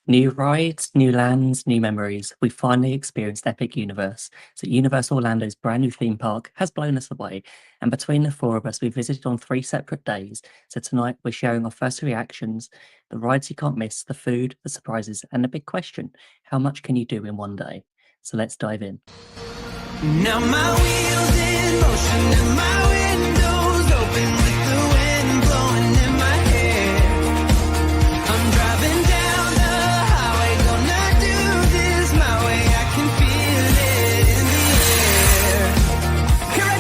New rides, new lands, new memories. We finally experienced Epic Universe. So Universal Orlando's brand new theme park has blown us away. And between the four of us, we visited on 3 separate days. So tonight we're sharing our first reactions, the rides you can't miss, the food, the surprises, and the big question, how much can you do in one day? So let's dive in. Now my wheels in motion and my windows open with the wind blowing in my hair. I'm driving down the highway, gonna do this my way. I can feel it in the air. Here I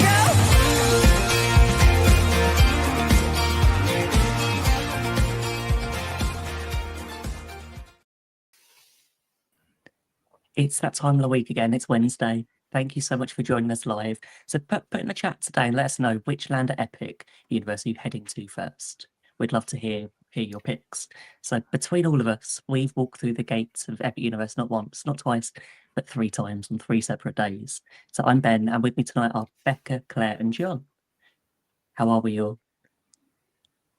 It's that time of the week again. It's Wednesday. Thank you so much for joining us live. So put in the chat today and let us know which land at Epic Universe are you heading to first. We'd love to hear your picks. So between all of us, we've walked through the gates of Epic Universe not once, not twice, but 3 times on 3 separate days. So I'm Ben, and with me tonight are Becca, Claire, and John. How are we all?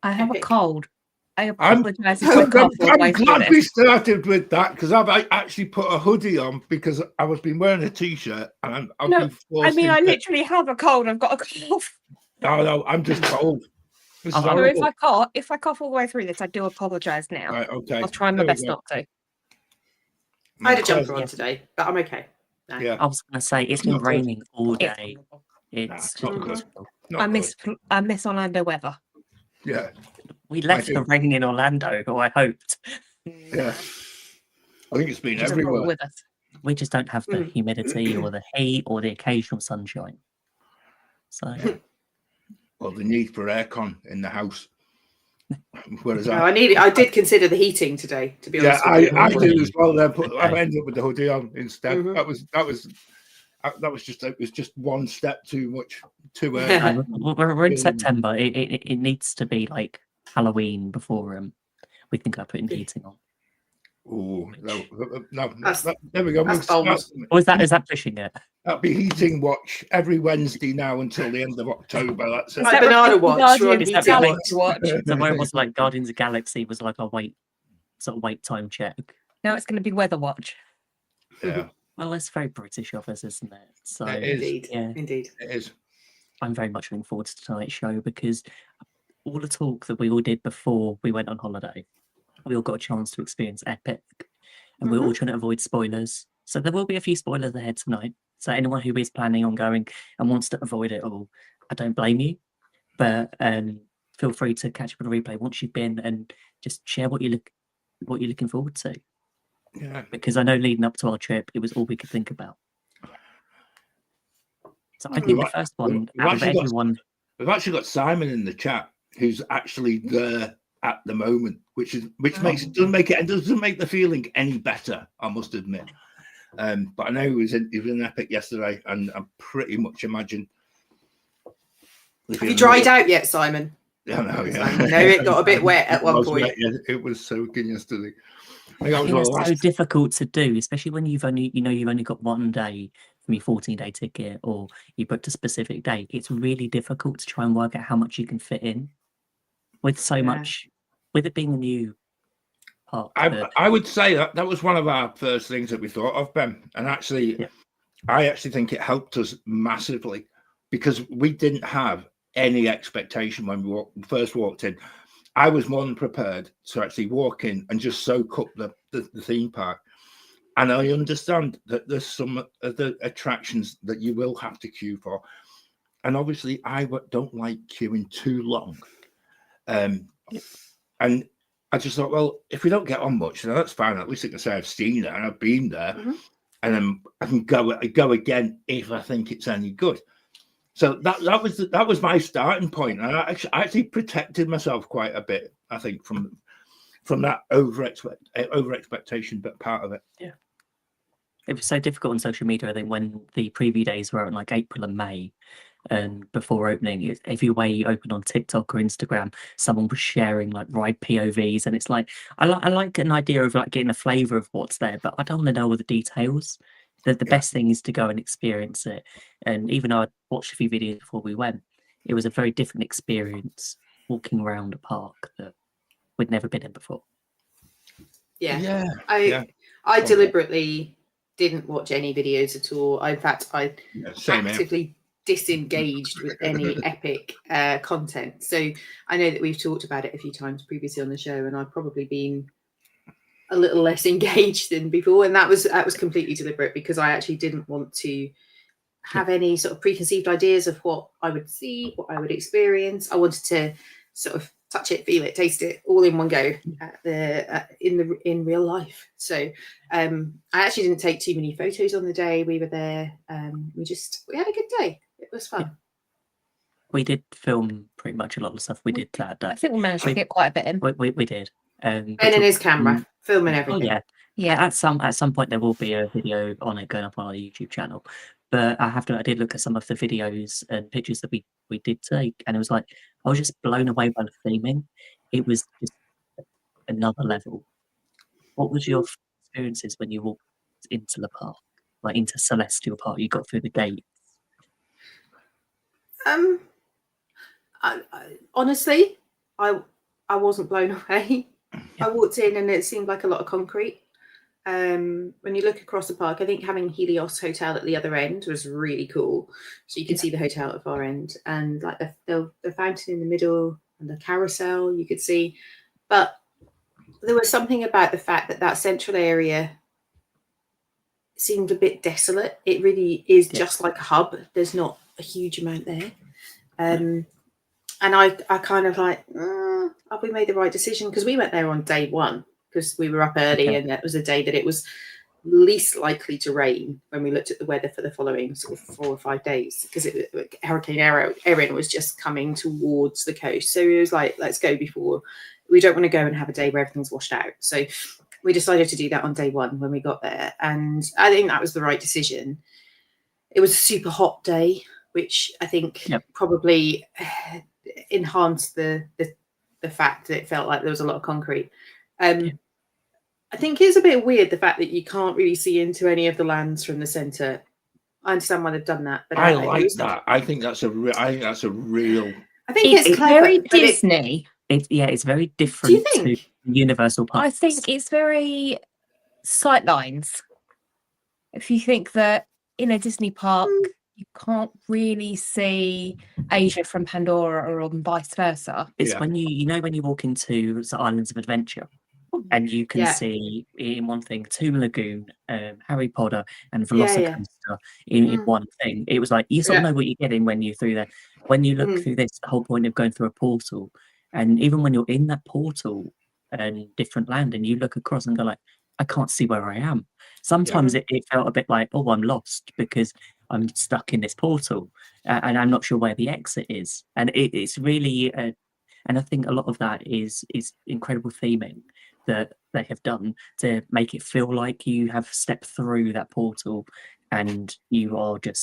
I have a cold. I I'm apologize if I cough all the way through glad we this. started with that because I've actually put a hoodie on because I was been wearing a t-shirt and I've No, been forced I into... literally have a cold. I've got a cough. No, I'm just cold. This is Oh, So horrible. if I cough all the way through this, I do apologize now. Right, okay. I'll try my There we best go. not to. I had a jumper on today, but I'm okay. No. Yeah. I was going to say, it's been Not good. raining all day. It's Nah, just not good. impossible. Not I miss Orlando weather. Yeah, We left the rain in Orlando, or I hoped. yeah. I think it's been Just brought it everywhere. with us. We just don't have the humidity or the heat or the occasional sunshine. So Well, the need for aircon in the house. Whereas No, I did consider the heating today, to be honest. yeah, I with you. did as well. Then I Okay. ended up with the hoodie on instead. Mhm. That was just one step too much too early. Yeah. we're in September. It needs to be like Halloween before we think about putting heating on. Oh no! That's- There we go. that's bold. Or is that pushing it? That'll be heating watch every Wednesday now until the end of October. That's it. Like banana watch, Guardians Ron, of heating the Galaxy watch. watch. So where it was like Guardians of the Galaxy was like a wait time check. Now it's going to be weather watch. Yeah, Well, it's very British of us, isn't it? So it is. Indeed, yeah. indeed. It is. I'm very much looking forward to tonight's show because all the talk that we all did before we went on holiday, we all got a chance to experience Epic, and we're all trying to avoid spoilers. So there will be a few spoilers ahead tonight. So anyone who is planning on going and wants to avoid it all, I don't blame you. But feel free to catch up on a replay once you've been and just share what you're looking forward to. Yeah. Because I know leading up to our trip, it was all we could think about. So I think the first one out of everyone. We've actually got Simon in the chat who's actually there at the moment, which doesn't make the feeling any better, I must admit. But I know he was in Epic yesterday, and I pretty much imagine. Have you dried out yet, Simon? Yeah, no, yeah. I know it got a bit wet at one point. It was soaking yesterday. I think it's so difficult to do, especially when you've only got one day from your 14-day ticket, or you booked a specific day. It's really difficult to try and work out how much you can fit in with so much, with it being a new park. I would say that was one of our first things that we thought of, Ben, and actually, I actually think it helped us massively because we didn't have any expectation when we first walked in. I was more than prepared to actually walk in and just soak up the theme park. And I understand that there's some of the attractions that you will have to queue for. And obviously, I don't like queuing too long. And I just thought, well, if we don't get on much, then that's fine. At least I can say I've seen it and I've been there. And then I can go again if I think it's any good. So that was my starting point, and I actually protected myself quite a bit, I think, from that over expectation, but part of it. Yeah, it was so difficult on social media. I think when the preview days were in like April and May, and before opening, everywhere you open on TikTok or Instagram, someone was sharing like ride POVs, and it's like I like an idea of like getting a flavour of what's there, but I don't want to know all the details. The best thing is to go and experience it. And even though I watched a few videos before we went, it was a very different experience walking around a park that we'd never been in before. Yeah. Yeah. I deliberately didn't watch any videos at all. In fact, I Same here. actively disengaged with any epic content. So I know that we've talked about it a few times previously on the show, and I've probably been a little less engaged than before, and that was completely deliberate, because I actually didn't want to have any sort of preconceived ideas of what I would see, what I would experience. I wanted to sort of touch it, feel it, taste it all in one go in real life. So I actually didn't take too many photos on the day we were there. We had a good day. It was fun. We did film pretty much a lot of the stuff we did that day. I think we managed to get quite a bit in. We did. Ben and his camera, filming everything. Yeah. At some point there will be a video on it going up on our YouTube channel. But I did look at some of the videos and pictures that we did take, and it was like I was just blown away by the theming. It was just another level. What was your experiences when you walked into the park, like into Celestial Park? You got through the gate. Honestly, I wasn't blown away. I walked in and it seemed like a lot of concrete. When you look across the park, I think having Helios Hotel at the other end was really cool. So you could see the hotel at the far end, and like the fountain in the middle and the carousel you could see. But there was something about the fact that central area seemed a bit desolate. It really is just like a hub. There's not a huge amount there. And I kind of like, have we made the right decision? Because we went there on day one, because we were up early, and that was a day that it was least likely to rain when we looked at the weather for the following sort of 4 or 5 days, because Hurricane Erin was just coming towards the coast. So it was like, let's go before. We don't want to go and have a day where everything's washed out. So we decided to do that on day one when we got there. And I think that was the right decision. It was a super hot day, which I think probably enhanced the fact that it felt like there was a lot of concrete. I think it's a bit weird, the fact that you can't really see into any of the lands from the centre. I understand why they've done that, but I like that. I think that's a real. I think it's clever, very Disney. It's very different to Universal Park. I think it's very sightlines. If you think that in a Disney park, you can't really see Asia from Pandora, or vice versa. It's when you walk into the Islands of Adventure, and you can see in one thing Tomb Lagoon, Harry Potter, and Velocicoaster in one thing. It was like you sort of know what you're getting when you're through there. When you look through this, the whole point of going through a portal, and even when you're in that portal and different land, and you look across and go like, I can't see where I am. Sometimes it felt a bit like, oh, I'm lost because I'm stuck in this portal and I'm not sure where the exit is. And it's really, and I think a lot of that is incredible theming that they have done to make it feel like you have stepped through that portal and you get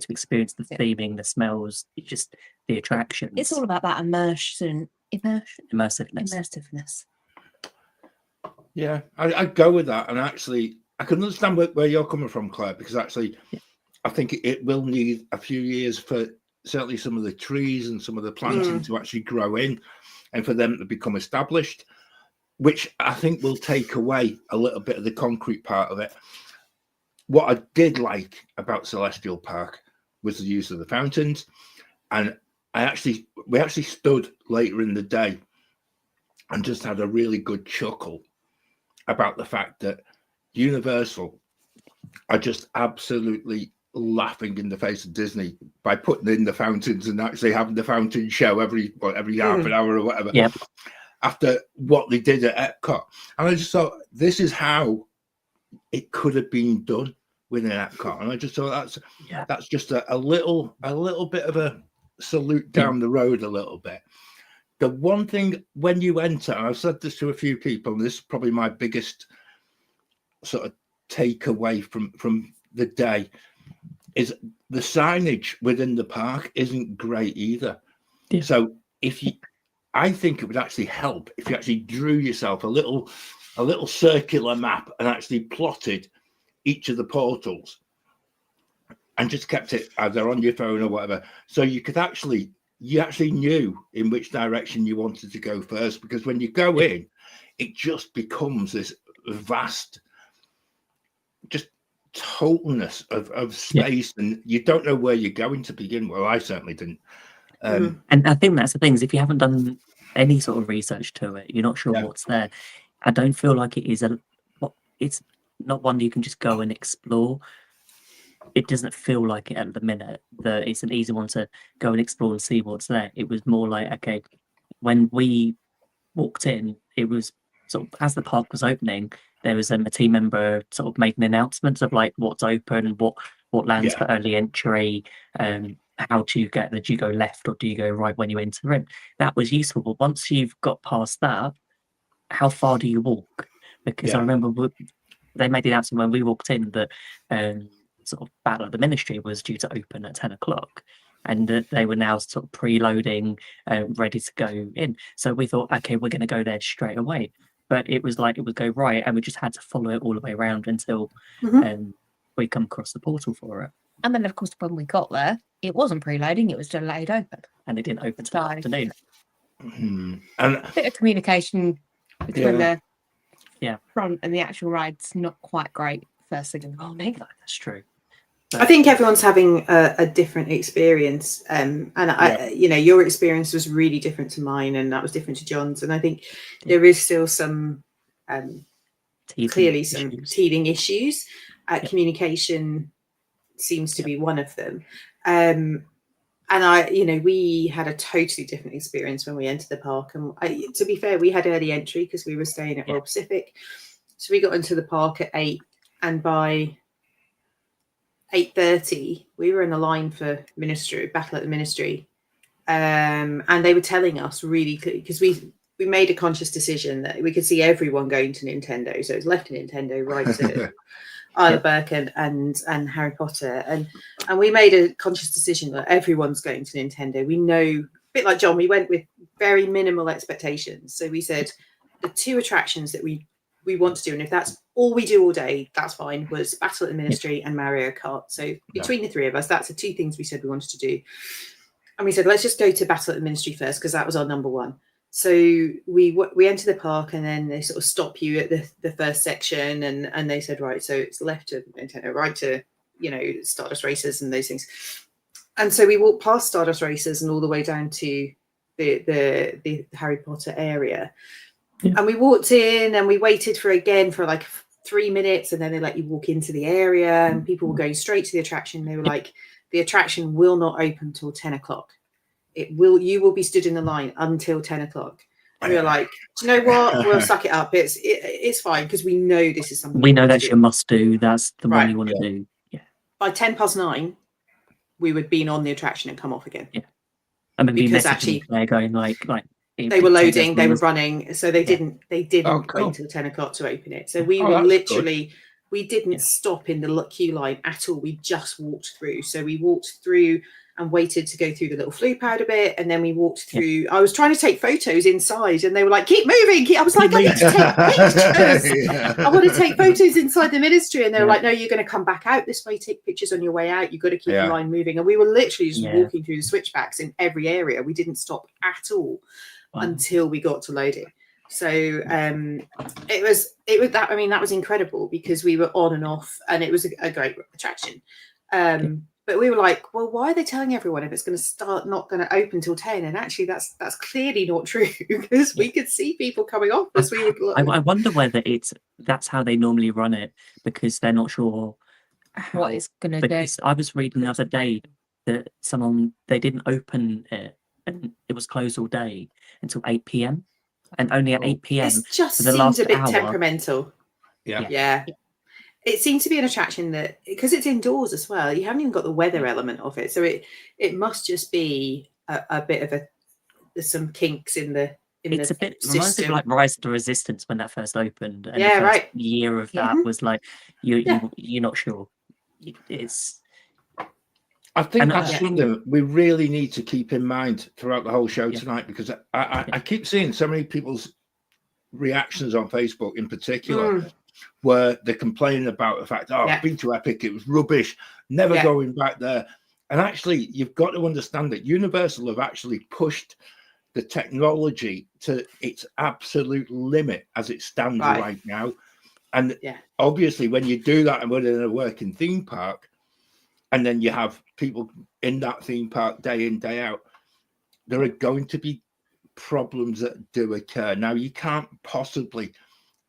to experience the theming, the smells, just the attractions. It's all about that immersiveness. Yeah, I'd go with that. And actually, I can understand where you're coming from, Claire, because actually, I think it will need a few years for certainly some of the trees and some of the planting to actually grow in and for them to become established, which I think will take away a little bit of the concrete part of it. What I did like about Celestial Park was the use of the fountains. And we actually stood later in the day and just had a really good chuckle about the fact that Universal are just absolutely laughing in the face of Disney by putting in the fountains and actually having the fountain show every half an hour or whatever. After what they did at Epcot. And I just thought, this is how it could have been done within Epcot. And I just thought that's just a little bit of a salute down the road a little bit. The one thing when you enter, and I've said this to a few people, and this is probably my biggest sort of takeaway from the day, is the signage within the park isn't great either. So I think it would actually help if you actually drew yourself a little circular map and actually plotted each of the portals and just kept it either on your phone or whatever, so you actually knew in which direction you wanted to go first. Because when you go in, it just becomes this vast, just totalness of space, and you don't know where you're going to begin. Well, I certainly didn't. And I think that's the thing, is if you haven't done any sort of research to it, you're not sure what's there. I don't feel like it is it's not one you can just go and explore. It doesn't feel like it at the minute that it's an easy one to go and explore and see what's there. It was more like, okay, when we walked in, it was sort of, as the park was opening, there was a team member sort of making announcements of like what's open, what lands for early entry, how do you get there? Do you go left or do you go right when you enter in? That was useful. But once you've got past that, how far do you walk? Because I remember they made the announcement when we walked in that sort of Battle of the Ministry was due to open at 10 o'clock. And they were now sort of preloading, ready to go in. So we thought, okay, we're going to go there straight away. But it was like it would go right, and we just had to follow it all the way around until we come across the portal for it. And then, of course, when we got there, it wasn't preloading; it was delayed open, and it didn't open until the afternoon. And a bit of communication between the front and the actual ride's not quite great first thing in the morning. That's true. I think everyone's having a different experience, and you know, your experience was really different to mine, and that was different to John's. And I think there is still some clearly some teething issues. Communication seems to be one of them. And we had a totally different experience when we entered the park. And to be fair, we had early entry because we were staying at Royal Pacific, so we got into the park at 8, and by 8:30 we were in the line for Battle at the Ministry, and they were telling us really clearly, because we made a conscious decision that we could see everyone going to Nintendo, so it was left to Nintendo, right to Isle of Berk and Harry Potter, and we made a conscious decision that everyone's going to Nintendo. We know, a bit like John, we went with very minimal expectations. So we said the 2 attractions that we want to do, and if that's all we do all day, that's fine, was Battle at the Ministry and Mario Kart. So between the 3 of us, that's the 2 things we said we wanted to do. And we said, let's just go to Battle at the Ministry first, because that was our number 1. So we enter the park, and then they sort of stop you at the first section, and they said, right, so it's left to Nintendo, right to, Stardust Racers and those things. And so we walked past Stardust Racers and all the way down to the Harry Potter area. And we walked in, and we waited for like 3 minutes, and then they let you walk into the area, and people were going straight to the attraction. They were like, the attraction will not open till 10 o'clock. You will be stood in the line until 10 o'clock. And we were like, do you know what? We'll suck it up. It's fine, because we know this is something we know that's your must do. That's the one you want to do. Yeah. By 9:10, we would be on the attraction and come off again. Yeah. And then because actually they're going like they were loading, they were running, so they didn't wait cool. until 10 o'clock to open it. So we were literally, we didn't stop in the queue line at all. We just walked through. So we walked through and waited to go through the little flu powder bit, and then we walked through. I was trying to take photos inside, and they were like, keep moving. I was like, I need to take pictures. I want to take photos inside the Ministry. And they were like, no, you're going to come back out this way, take pictures on your way out. You've got to keep the line moving. And we were literally just walking through the switchbacks in every area. We didn't stop at all until we got to loading. So it was that. I mean, that was incredible, because we were on and off, and it was a great attraction. But we were like, well, why are they telling everyone if it's going to not going to open till 10? And actually, that's clearly not true, because we could see people coming off as we would. I wonder whether that's how they normally run it, because they're not sure what it's going to do. I was reading the other day that they didn't open it, and it was closed all day until 8 p.m. And only at 8 p.m. It just for the seems last a bit hour, temperamental. Yeah. It seemed to be an attraction that, because it's indoors as well, you haven't even got the weather element of it. So it must just be a bit of there's some kinks in the it's a bit reminds me of like Rise of the Resistance when that first opened. And yeah, the right. Year of that was like you're not sure. It's. I think that's something we really need to keep in mind throughout the whole show tonight, because I keep seeing so many people's reactions on Facebook in particular, where they're complaining about the fact, I've been to Epic, it was rubbish, never going back there. And actually, you've got to understand that Universal have actually pushed the technology to its absolute limit as it stands right now. And obviously, when you do that and within a working theme park, and then you have people in that theme park day in, day out, there are going to be problems that do occur. Now, you can't possibly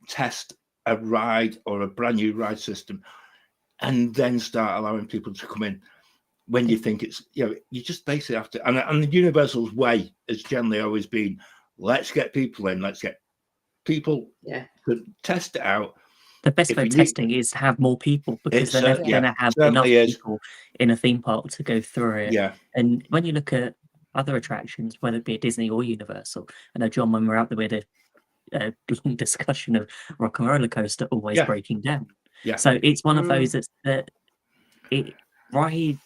test a ride or a brand new ride system and then start allowing people to come in when you think it's, you just basically have to. And the Universal's way has generally always been, let's get people in, let's get people to test it out. The best way of testing is to have more people, because they're never going to have enough people in a theme park to go through it. Yeah. And when you look at other attractions, whether it be Disney or Universal, I know, John, when we were out there, we had a long discussion of Rock and Roller Coaster always breaking down. Yeah. So it's one of those that ride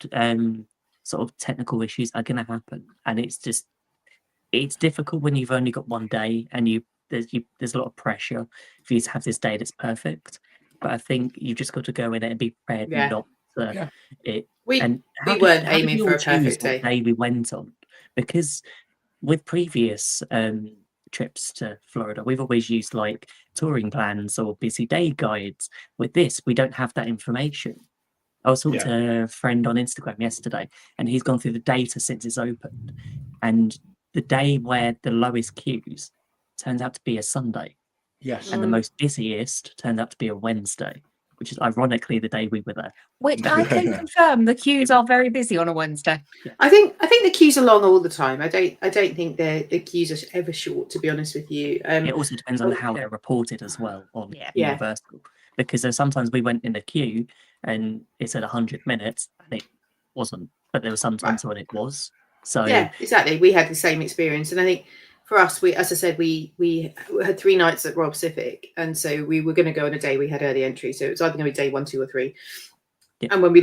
sort of technical issues are going to happen, and it's difficult when you've only got one day and there's a lot of pressure for you to have this day that's perfect. But I think you've just got to go in it and be prepared not to it. We weren't aiming for a perfect day. We went on, because with previous trips to Florida, we've always used like touring plans or busy day guides. With this, we don't have that information. I was talking to a friend on Instagram yesterday, and he's gone through the data since it's opened, and the day where the lowest queues turns out to be a Sunday. Yes. And the most busiest turned out to be a Wednesday, which is ironically the day we were there. Which I can confirm, the queues are very busy on a Wednesday. I think the queues are long all the time. I don't think the queues are ever short, to be honest with you. It also depends on how they're reported as well on Universal, because sometimes we went in the queue and it said 100 minutes and it wasn't, but there were some times when it was. So yeah, exactly. We had the same experience, and I think for us, as I said, we had 3 nights at Royal Pacific, and so we were going to go on a day we had early entry, so it was either going to be day 1, 2, or 3. Yeah. And when we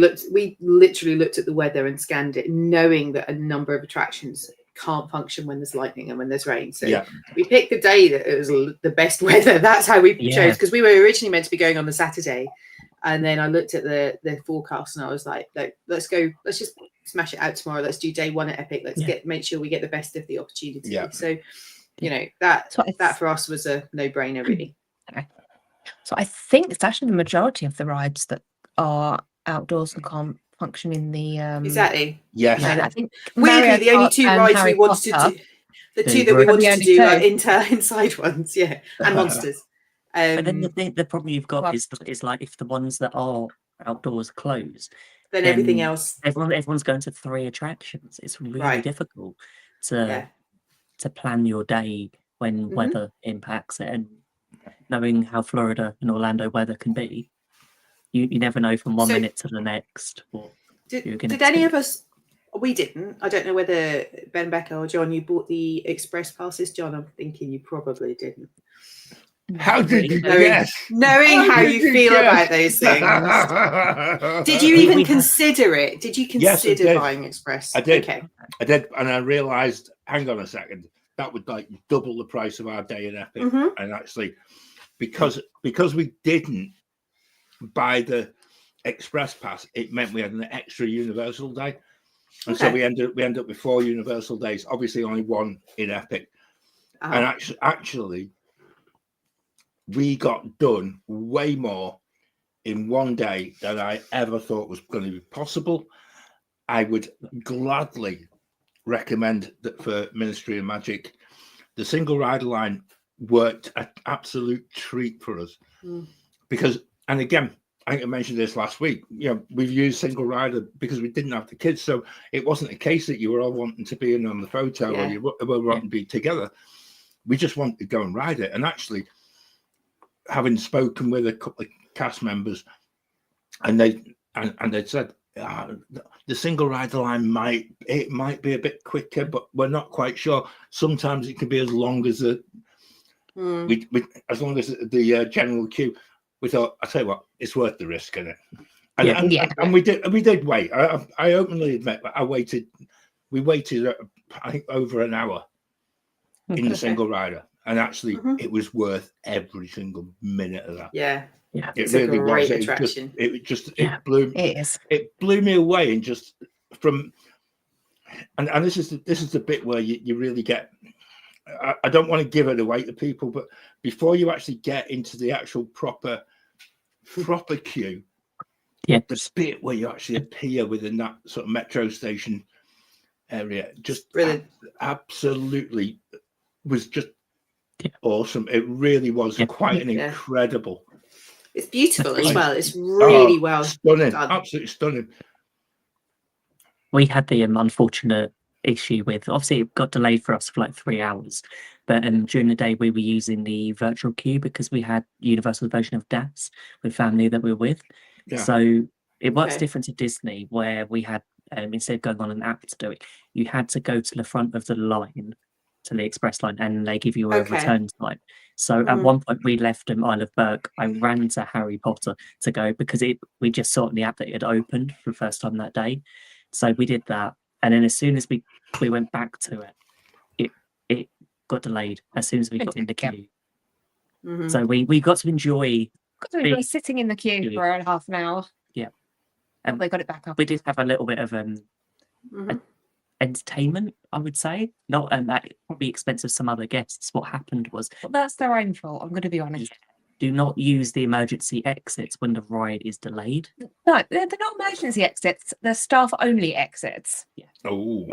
literally looked at the weather and scanned it, knowing that a number of attractions can't function when there's lightning and when there's rain. So we picked the day that it was the best weather. That's how we chose, because we were originally meant to be going on the Saturday, and then I looked at the forecast and I was like, let's just smash it out tomorrow. Let's do day 1 at Epic. Let's make sure we get the best of the opportunity. Yeah. So, that for us was a no-brainer, really. Okay. So I think it's actually the majority of the rides that are outdoors and can't function in the exactly. Yes. I think weirdly the only 2 rides we wanted to do, the 2 that we wanted to do are inside ones, and monsters. But then the problem you've got is like, if the ones that are outdoors close, then everything else, everyone's going to 3 attractions. It's really difficult to plan your day when weather impacts it, and knowing how Florida and Orlando weather can be, you never know from one minute to the next. Did any of us? We didn't. I don't know whether Ben, Becca, or John, you bought the express passes. John, I'm thinking you probably didn't. How did you knowing how you feel about those things? Did you even consider it? Did you consider buying express? I did. Okay. I did, and I realised, hang on a second, that would like double the price of our day in Epic. And actually, because we didn't buy the express pass, it meant we had an extra Universal day, and so we ended up with 4 Universal days. Obviously, only 1 in Epic, and actually. We got done way more in one day than I ever thought was going to be possible. I would gladly recommend that for Ministry of Magic. The single rider line worked an absolute treat for us because, and again, I think I mentioned this last week, we've used single rider because we didn't have the kids. So it wasn't a case that you were all wanting to be in on the photo or you were wanting to be together. We just wanted to go and ride it. And actually, having spoken with a couple of cast members, and they said the single rider line might be a bit quicker, but we're not quite sure. Sometimes it can be as long as as long as the general queue. We thought, I tell you what, it's worth the risk, isn't it? And we did wait. I openly admit that we waited I think over an hour in the single rider. And actually, it was worth every single minute of that. Yeah, it really was. Attraction. It blew me away, and just from, and this is the bit where you really get I don't want to give it away to people, but before you actually get into the actual proper queue, Yeah. the bit where you actually appear within that sort of metro station area, just Brilliant. absolutely was just awesome. It really was quite an incredible. It's beautiful as well. It's Oh, really well stunning, done. absolutely stunning. We had the unfortunate issue with, obviously it got delayed for us for like 3 hours, but during the day we were using the virtual queue because we had Universal version of DAS with family that we were with. Yeah. So it works Okay. different to Disney, where we had instead of going on an app to do it, you had to go to the front of the line, to the express line, and they give you a Okay. return time. So at one point we left Isle of Burke. I ran to Harry Potter to go because we just saw in the app that it had opened for the first time that day. So we did that, and then as soon as we went back to it got delayed as soon as we got in the Yeah. queue. Mhm. So we got to enjoy. Got to enjoy sitting in the queue for half an hour. Yeah. And they got it back up. We did have a little bit of Mhm. entertainment, I would say. Not that probably expense of some other guests. What happened was, Well, that's their own fault. I'm going to be honest. do not use the emergency exits when the ride is delayed. No, they're not emergency exits. They're staff only exits. Oh,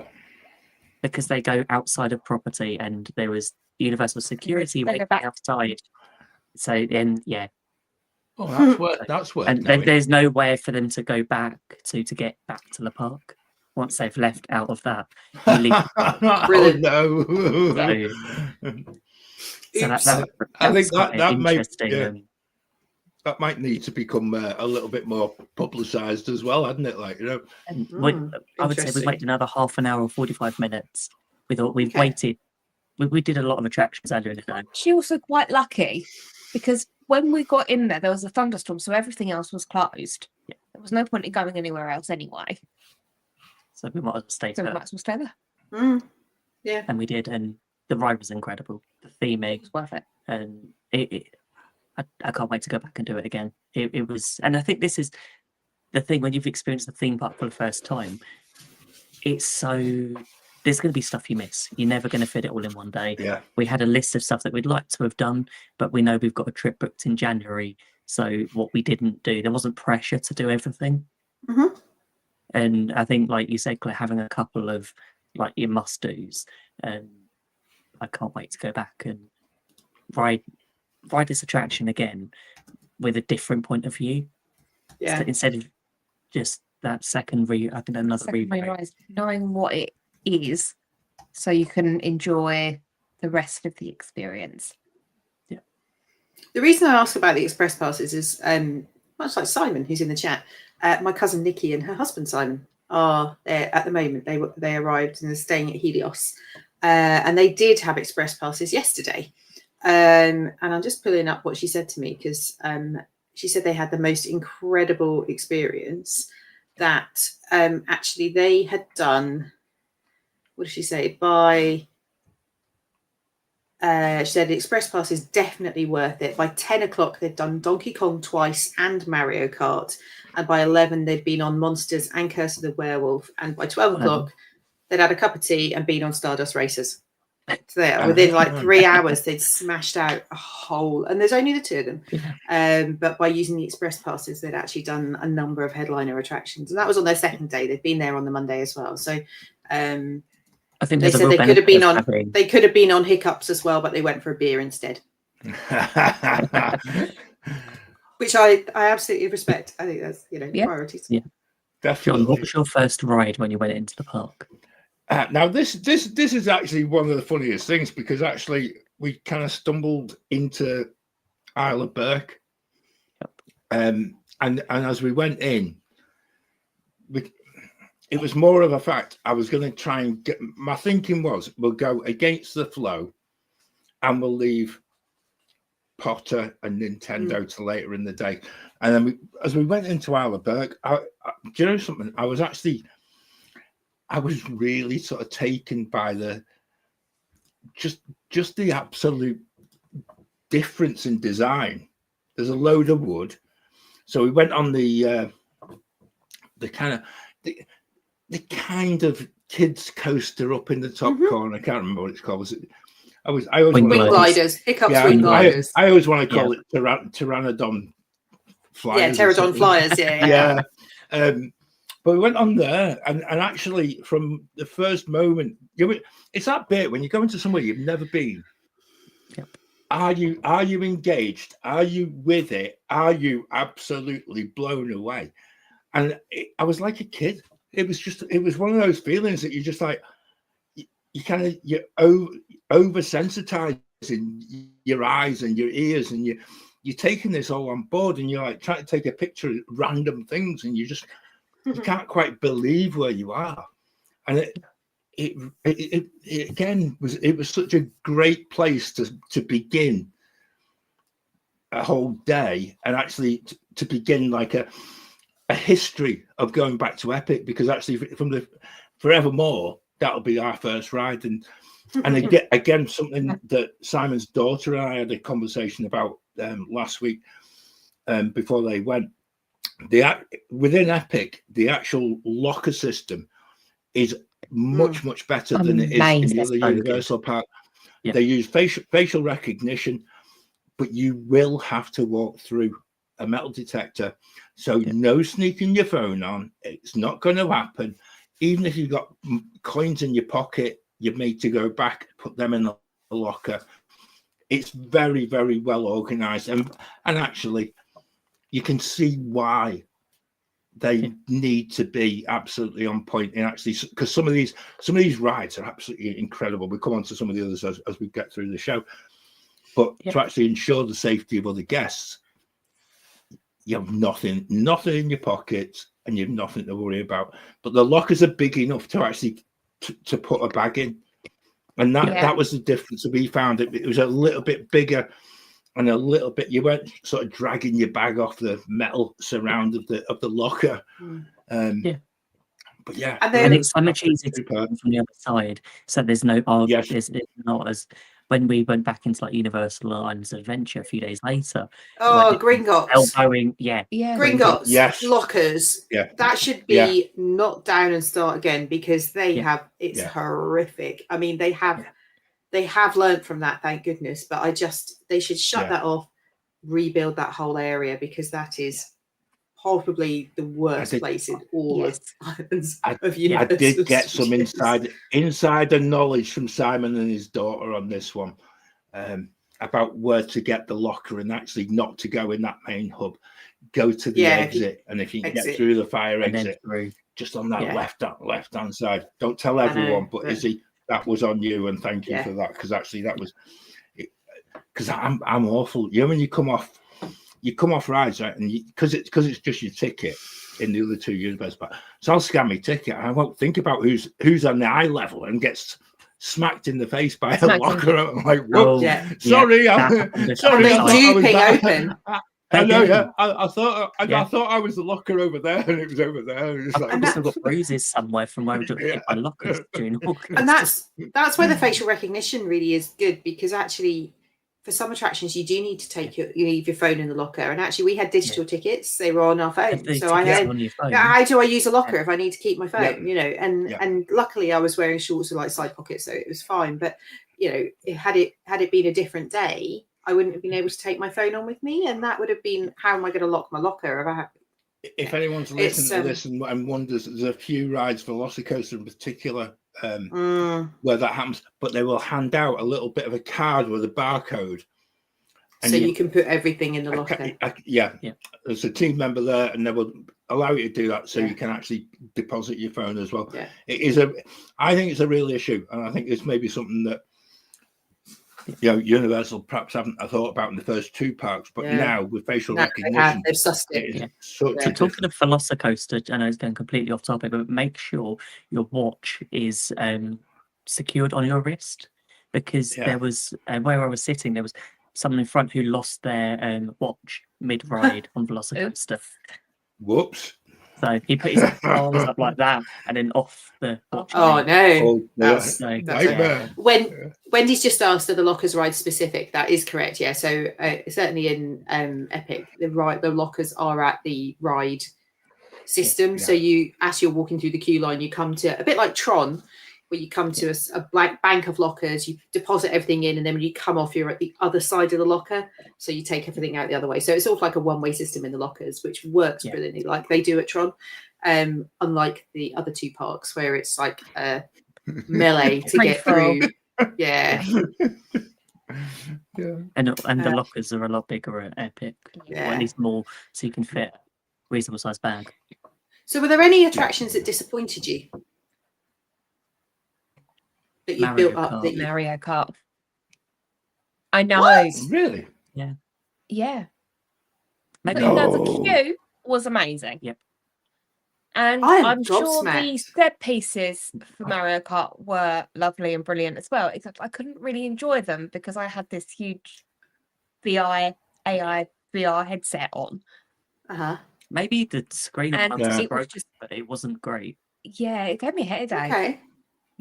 Because they go outside of property, and there was Universal security They go waiting back. outside. So then, oh, that's worth and knowing. there's nowhere for them to go back to get back to the park once they've left out of that. You leave. Brilliant. Oh, no. So Oops. I think quite that might interesting. that might need to become a little bit more publicised as well, hadn't it? Like, And I would say we Interesting. waited another half an hour or 45 minutes. We thought we've Okay. waited. We did a lot of attractions earlier in the day. She also quite lucky because when we got in there was a thunderstorm, so everything else was closed. Yeah. There was no point in going anywhere else anyway. So we might as well stay So we put. might as well stay there. Yeah. And we did, and the ride was incredible. The theming, It was worth it. and I can't wait to go back and do it again. It was, and I think this is the thing when you've experienced the theme park for the first time. It's so there's going to be stuff you miss. You're never going to fit it all in one day. Yeah. We had a list of stuff that we'd like to have done, but we know we've got a trip booked in January. So what we didn't do, there wasn't pressure to do everything. Mhm. And I think, like you said, Claire, having a couple of like your must-dos, and I can't wait to go back and ride this attraction again with a different point of view. Yeah. Instead of just that second another Second replay. realize knowing what it is, so you can enjoy the rest of the experience. The reason I ask about the express passes is much like Simon, who's in the chat. My cousin Nikki and her husband Simon are there at the moment. They arrived and they're staying at Helios, and they did have express passes yesterday. And I'm just pulling up what she said to me because she said they had the most incredible experience. That actually they had done. What did she say? She said the express pass is definitely worth it. By 10 o'clock, they'd done Donkey Kong twice and Mario Kart. And by 11, they'd been on Monsters and Curse of the Werewolf. And by 12 o'clock, they'd had a cup of tea and been on Stardust Races. So there, within like 3 hours, they'd smashed out a whole, and there's only the two of them. Yeah. But by using the express passes, they'd actually done a number of headliner attractions. And that was on their second day. They'd been there on the Monday as well. So I think they there's a said real they could have benefit been of on having- they could have been on Hiccups as well, but they went for a beer instead, which I absolutely respect. I think that's priorities. Yeah. John, Definitely. what was your first ride when you went into the park? Now this is actually one of the funniest things because actually we kind of stumbled into Isle of Burke, and as we went in, it was more of a fact. I was going to try and get. My thinking was we'll go against the flow, and we'll leave Potter and Nintendo to later in the day. And then as we went into Isle of Burke, do you know something? I was really sort of taken by the just the absolute difference in design. There's a load of wood, so we went on the kind of kids coaster up in the top corner. I can't remember what it's called. I always Wing want to Wing call it, gliders, hiccups, yeah, wing Wing gliders. I always want to call it Pteranodon flyers. Yeah, or pterodon something. flyers. Yeah. But we went on there, and actually, from the first moment, it's that bit when you go into somewhere you've never been. Yep. Are you engaged? Are you with it? Are you absolutely blown away? And I was like a kid. It was one of those feelings that you just like, you're oversensitizing your eyes and your ears, and you're taking this all on board, and you're like trying to take a picture of random things, and you can't quite believe where you are. And it again was such a great place to begin a whole day, and actually to begin like a history of going back to Epic, because actually from the forevermore, that'll be our first ride. And again something that Simon's daughter and I had a conversation about last week before they went. Within Epic, the actual locker system is much better than it is in the other Universal park. They use facial recognition, but you will have to walk through a metal detector. So no sneaking your phone on. It's not going to happen. Even if you've got coins in your pocket, you're made to go back, put them in the locker. It's very, very well organized. And actually, you can see why they need to be absolutely on point. And actually, because some of these rides are absolutely incredible. We'll come on to some of the others as we get through the show. But to actually ensure the safety of other guests, you have nothing in your pockets, and you have nothing to worry about. But the lockers are big enough to actually to put a bag in, and that was the difference that we found. It was a little bit bigger, and a little bit, you weren't sort of dragging your bag off the metal surround of the locker. But and it's so much easier to come from the other side. So there's no there's not as when we went back into like Universal Islands Adventure a few days later. Gringotts. Gringotts. Lockers. Yeah. That should be knocked down and start again, because they have, it's horrific. I mean, they have learned from that, thank goodness. But they should shut that off, rebuild that whole area, because that is probably the worst place in all of islands of Universal. I did get some insider knowledge from Simon and his daughter on this one, about where to get the locker, and actually not to go in that main hub. Go to the exit, and if you can get through the fire exit, just on that left hand side. Don't tell everyone, but Izzy, that was on you, and thank you for that, because actually that was, because I'm awful. You know, when you come off rides, right, and because it's just your ticket in the other two Universal parks. So I'll scan my ticket, and I won't think about who's on the eye level and gets smacked in the face by a locker. I'm like, whoa, sorry, sorry, open. I know, I thought I was the locker over there, and it was over there. And I've still got bruises somewhere from where we got hit by lockers during August. And that's where the facial recognition really is good, because actually, for some attractions, you do need to leave your phone in the locker. And actually, we had digital tickets; they were on our phone. So I had, how do I use a locker if I need to keep my phone? You know, and luckily, I was wearing shorts with like side pockets, so it was fine. But you know, had it been a different day, I wouldn't have been able to take my phone on with me, and that would have been, how am I going to lock my locker? If anyone's listening to this and wonders, there's a few rides, Velocicoaster in particular, where that happens, but they will hand out a little bit of a card with a barcode, and so you can put everything in the locker. There's a team member there, and they will allow you to do that, so you can actually deposit your phone as well. It is I think it's a real issue, and I think it's maybe something that Universal perhaps haven't thought about in the first two parks, but now with facial recognition, they've sussed it. So talking of Velocicoaster, I know it's going completely off topic, but make sure your watch is secured on your wrist, because there was where I was sitting, there was someone in front who lost their watch mid-ride on Velocicoaster. Whoops. So he put his arms up like that and then off the watch. Oh no! That's when Wendy's just asked, are the lockers ride specific? That is correct. Yeah. So certainly in Epic, the lockers are at the ride system. So you, as you're walking through the queue line, you come to a bit like Tron, where you come to a blank bank of lockers, you deposit everything in, and then when you come off, you're at the other side of the locker. So you take everything out the other way. So it's sort of like a one-way system in the lockers, which works brilliantly, like they do at Tron. Unlike the other two parks where it's like a melee to get through. Yeah. And the lockers are a lot bigger at Epic, or at least more, so you can fit a reasonable sized bag. So were there any attractions that disappointed you? That you built up? Kart. Mario Kart. I know. What? Really? Yeah. Maybe the queue was amazing. Yep. And I'm sure the set pieces for Mario Kart were lovely and brilliant as well, except I couldn't really enjoy them because I had this huge AI VR headset on. Maybe the screen was broke, but it wasn't great. Yeah, it gave me a headache. Okay.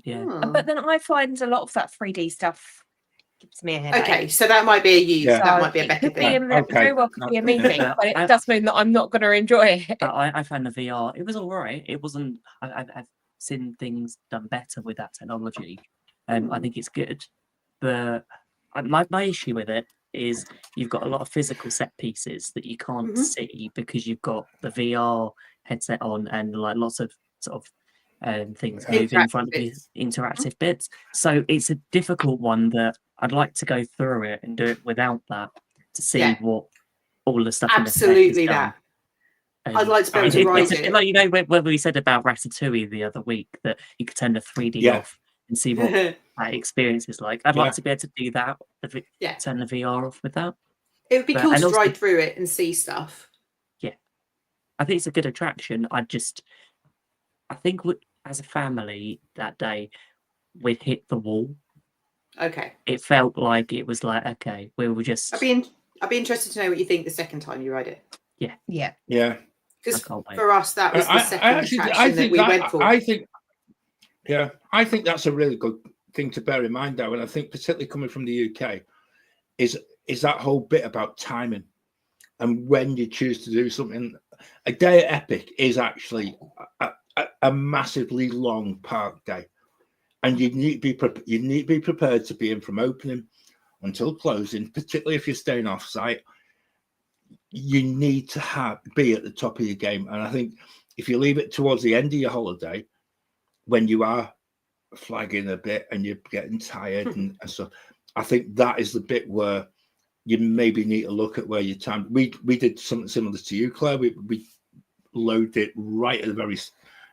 Yeah. But then I find a lot of that 3D stuff gives me a headache. Okay, so that might be a use. That might be a Becca thing. Very well could be a me thing, but it does mean that I'm not going to enjoy it. But I found the VR, it was all right. It wasn't, I've seen things done better with that technology. I think it's good. But my issue with it is you've got a lot of physical set pieces that you can't see because you've got the VR headset on and like lots of sort of things move in front of you, interactive bits. So it's a difficult one that I'd like to go through it and do it without that to see what all the stuff. Absolutely, that. I'd like to be able to ride it. Like, you know, when we said about Ratatouille the other week that you could turn the 3D off and see what that experience is like. I'd like to be able to do that. Turn the VR off with that. It would be cool to ride through it and see stuff. Yeah, I think it's a good attraction. I think as a family that day, we'd hit the wall. Okay. It felt like it was like, okay, we were just. I'd be interested to know what you think the second time you ride it. Yeah. Yeah. Yeah. Because for us, that was the second attraction that we went for. I think that's a really good thing to bear in mind, though, and I think particularly coming from the UK, is that whole bit about timing and when you choose to do something. A day at Epic is actually a massively long park day, and you need to be prepared to be in from opening until closing, particularly if you're staying off site. You need to be at the top of your game, and I think if you leave it towards the end of your holiday, when you are flagging a bit and you're getting tired and stuff, I think that is the bit where you maybe need to look at where your time. We did something similar to you, Claire. We loaded it right at the very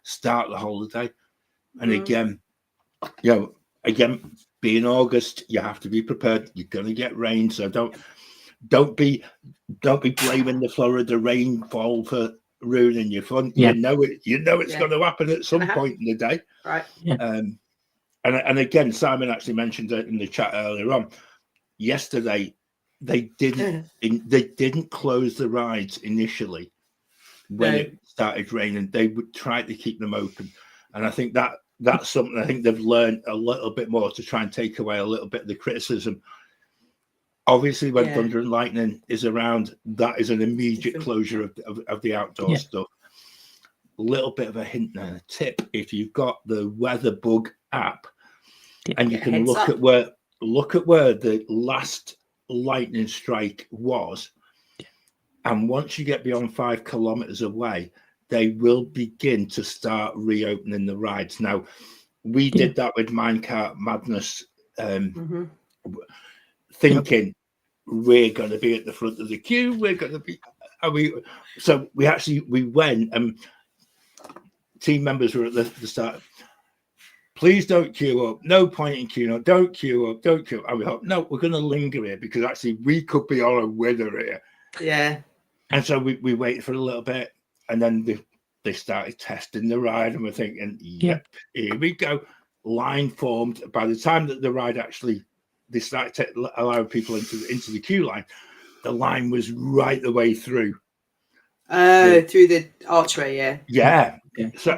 start of the holiday, and again, being August, you have to be prepared. You're going to get rain, so don't be blaming the Florida rainfall for ruining your fun. You know it's going to happen at some point in the day, right? And again, Simon actually mentioned it in the chat earlier on. Yesterday, they didn't close the rides initially when it started raining. They would try to keep them open, and I think that's something I think they've learned a little bit more to try and take away a little bit of the criticism. Obviously, when Thunder and Lightning is around, that is an immediate closure of the outdoor stuff. A little bit of a hint and a tip: if you've got the Weather Bug app, and you can look at where the last lightning strike was, and once you get beyond 5 kilometers away, they will begin to start reopening the rides. Now, we did that with Minecart Madness, thinking we're going to be at the front of the queue. We're going to be. So we went, and team members were at the start. Please don't queue up. No point in queuing up. Don't queue up. Don't queue up. And we thought, no, we're going to linger here because actually we could be on a winner here. Yeah. And so we waited for a little bit, and then they started testing the ride, and we're thinking, yep, here we go. Line formed. By the time that the ride actually, they started allowing people into the queue line, the line was right the way through. Through the archway, So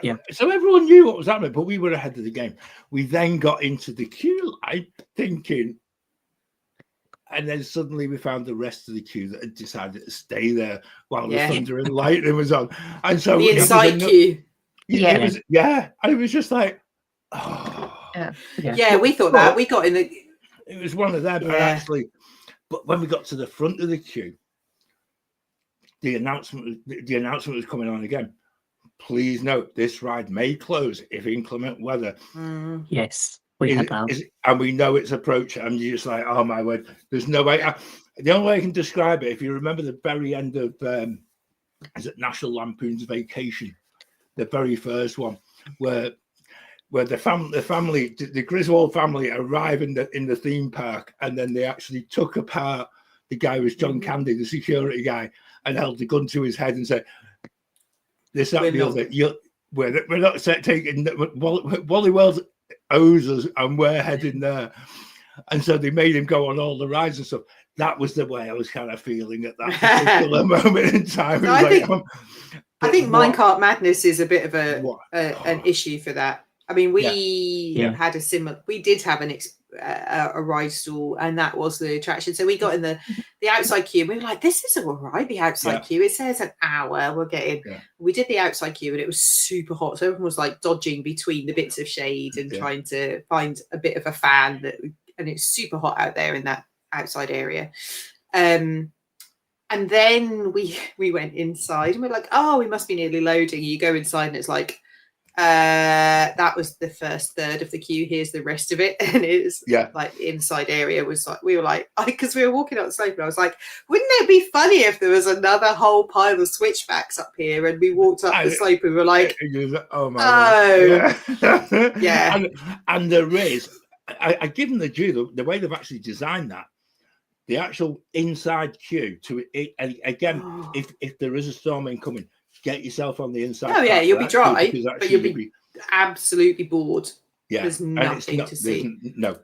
everyone knew what was happening, but we were ahead of the game. We then got into the queue line thinking, and then suddenly we found the rest of the queue that had decided to stay there while the Thunder and Lightning was on. And so the inside queue. And it was just like, oh. Yeah, we thought that. We got in the. It was one of them. And Yeah. actually, but when we got to the front of the queue, the announcement was coming on again. Please note, this ride may close if inclement weather. Yes, we had that. And we know it's approaching. And you're just like, oh my word, there's no way. The only way I can describe it, if you remember the very end of is it National Lampoon's Vacation, the very first one, where the family, the Griswold family, arrive in the theme park, and then they actually took apart the guy who was John Candy, the security guy, and held the gun to his head and said, "This, that, and the other. We're not taking Wally Wells owes us, and we're heading there." And so they made him go on all the rides and stuff. That was the way I was kind of feeling at that particular moment in time. No, I think Minecart Madness is a bit of an issue for that. I mean, we had a similar. We did have a ride stall, and that was the attraction. So we got in the outside queue, and we were like, "This is all right." The outside queue. It says an hour. We're getting. Yeah. We did the outside queue, and it was super hot. So everyone was like dodging between the bits of shade and trying to find a bit of a fan. And it's super hot out there in that outside area. And then we went inside, and we're like, "Oh, we must be nearly loading." You go inside, and it's like. That was the first third of the queue. Here's the rest of it, and it's like the inside area was like we were like because we were walking up the slope, and I was like, wouldn't it be funny if there was another whole pile of switchbacks up here? And we walked up the slope, and we were like, oh my god, yeah. And there is, I give them the due, the way they've actually designed that. The actual inside queue to it, and again, if there is a storm incoming. Get yourself on the inside. Oh yeah, you'll be dry, but you'll be absolutely bored. Yeah, there's nothing to see. No,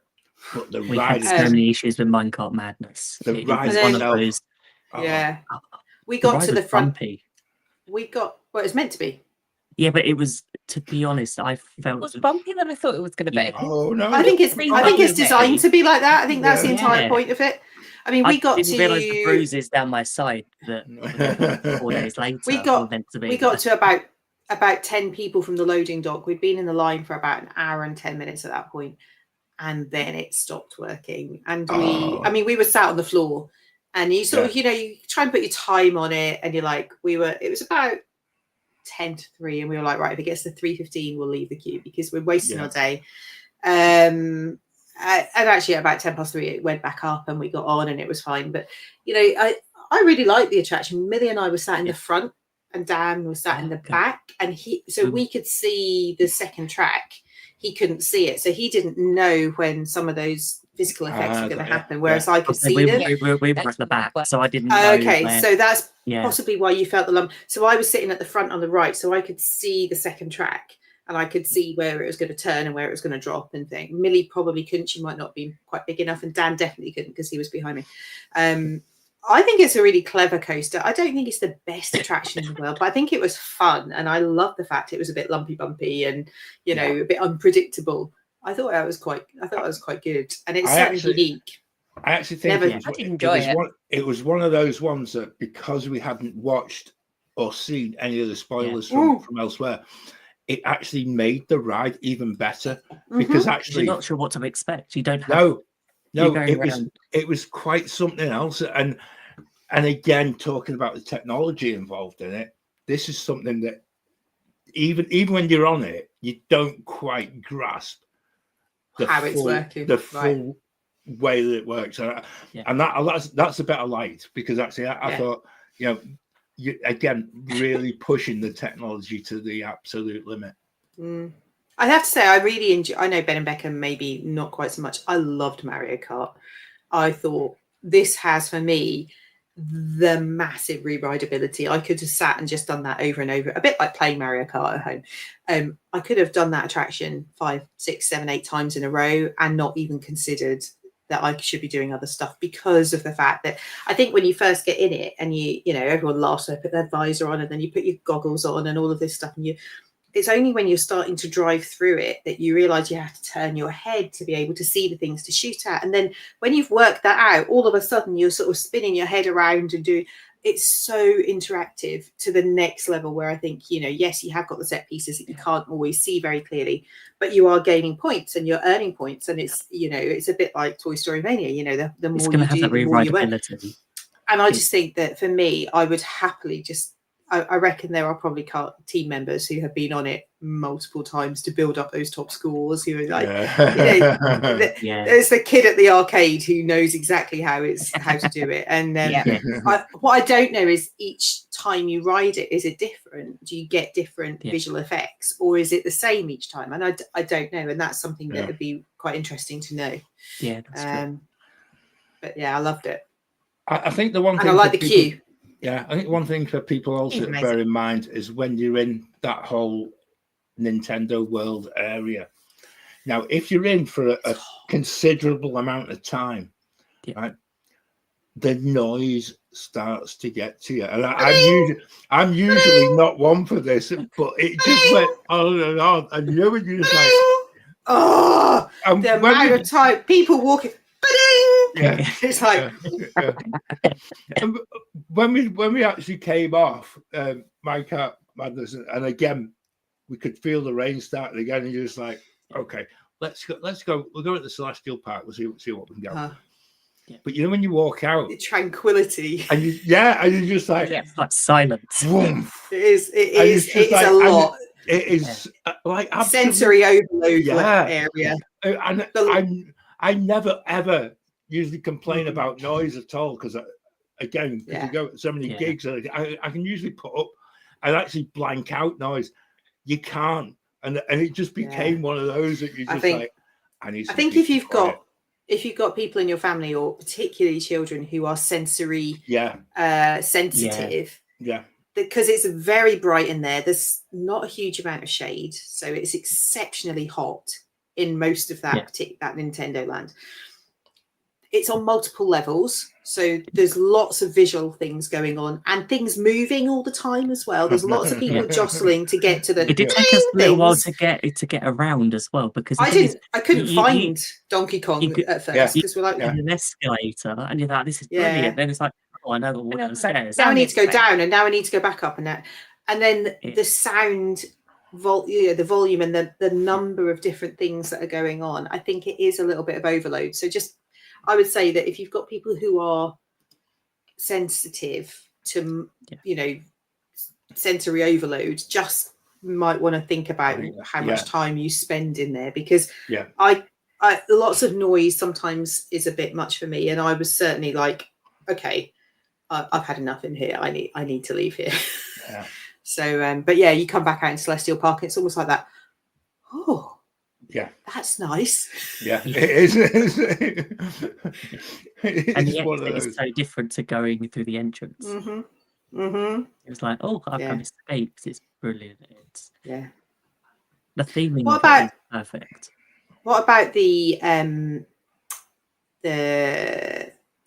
but the we ride. had so many issues with Minecart Madness. The ride was one of those. Yeah, we got to the front. Bumpy. We got what it was meant to be. Yeah, but it was. To be honest, I felt it was bumpy than I thought it was going to be. Oh no! I think it's designed to be like that. I think that's the entire point of it. I mean, we didn't realise the bruises down my side that 4 days later we got to about 10 people from the loading dock. We'd been in the line for about an hour and 10 minutes at that point, and then it stopped working. And we were sat on the floor, and you sort of, you try and put your time on it, and you're like, it was about 10 to 3, and we were like, right, if it gets to 3:15, we'll leave the queue because we're wasting our day. And actually at about 3:10 it went back up and we got on and it was fine. But I really liked the attraction. Millie and I were sat in the front and Dan was sat in the back, and we could see the second track. He couldn't see it, so he didn't know when some of those physical effects were going to happen, whereas I could see them. We were at the back, so I didn't know. Okay, so that's possibly why you felt the lump. So I was sitting at the front on the right, so I could see the second track. And I could see where it was going to turn and where it was going to drop and things. Millie probably couldn't. She might not be quite big enough. And Dan definitely couldn't because he was behind me. I think it's a really clever coaster. I don't think it's the best attraction in the world, but I think it was fun. And I love the fact it was a bit lumpy bumpy and, a bit unpredictable. I thought it was quite good. And it's certainly unique. I actually think I did enjoy it. It was one of those ones that because we hadn't watched or seen any of the spoilers from elsewhere, it actually made the ride even better because actually you're not sure what to expect. You don't have it was quite something else. And again, talking about the technology involved in it, this is something that even when you're on it, you don't quite grasp how it's working, the full way that it works. And that's a bit of light because actually I thought, you again really pushing the technology to the absolute limit. I have to say I really enjoy. I know Ben and Becca maybe not quite so much. I loved Mario Kart. I thought this has for me the massive re-rideability. I could have sat and just done that over and over, a bit like playing Mario Kart at home. I could have done that attraction 5, 6, 7, 8 times in a row and not even considered that I should be doing other stuff because of the fact that I think when you first get in it and everyone laughs, so put their visor on and then you put your goggles on and all of this stuff, and it's only when you're starting to drive through it that you realize you have to turn your head to be able to see the things to shoot at. And then when you've worked that out, all of a sudden you're sort of spinning your head around and doing, it's so interactive to the next level where I think, you know, yes, you have got the set pieces that you can't always see very clearly, but you are gaining points and you're earning points. And it's, you know, it's a bit like Toy Story Mania, you know, the more you do, the more you earn. And I just think that for me, I would happily just, I reckon there are probably team members who have been on it multiple times to build up those top scores who are like, you know, there's the kid at the arcade who knows exactly how to do it. And what I don't know is each time you ride it, is it different? Do you get different visual effects, or is it the same each time? And I don't know. And that's something that would be quite interesting to know. Yeah, that's true. But yeah, I loved it. I think the one thing, and I like the queue. Yeah, I think one thing for people also to bear in mind is when you're in that whole Nintendo World area. Now, if you're in for a considerable amount of time, right, the noise starts to get to you. And I'm usually not one for this, but it just went on and on. And you know when you're just like, oh, the amount of time people walking. Yeah, it's like And when we actually came off My Cat Madness, and again we could feel the rain starting again, and you're just like, okay, let's go. We'll go at the Celestial Park. We'll see what we can go. But you know when you walk out, the tranquility, and you're just like, it's like silence. It is like, a lot. It is like sensory overload area. And I never ever usually complain about noise at all, because again, because you go to so many gigs, I can usually put up and actually blank out noise. You can't, and it just became one of those that you just like. I think if you've got people in your family, or particularly children who are sensory sensitive, because it's very bright in there. There's not a huge amount of shade, so it's exceptionally hot in most of that that Nintendo Land. It's on multiple levels, so there's lots of visual things going on and things moving all the time as well. There's lots of people jostling to get to the. It did take us a little while to get around as well, because I couldn't find Donkey Kong at first, because we're like an escalator, and you're like, this is brilliant. Then it's like, oh, I know the one upstairs. Now I need to go down, and now I need to go back up, and then the sound. The volume and the number of different things that are going on. I think it is a little bit of overload. So I would say that if you've got people who are sensitive to, you know, sensory overload, just might want to think about how much time you spend in there, because I lots of noise sometimes is a bit much for me. And I was certainly like, okay, I've had enough in here. I need to leave here. Yeah. So, but yeah, you come back out in Celestial Park, and it's almost like that. Oh, yeah, that's nice. Yeah, it is. And yet it's so different to going through the entrance. It was like, oh, I've got escapes. It's brilliant. It's the theming of it is perfect. What about the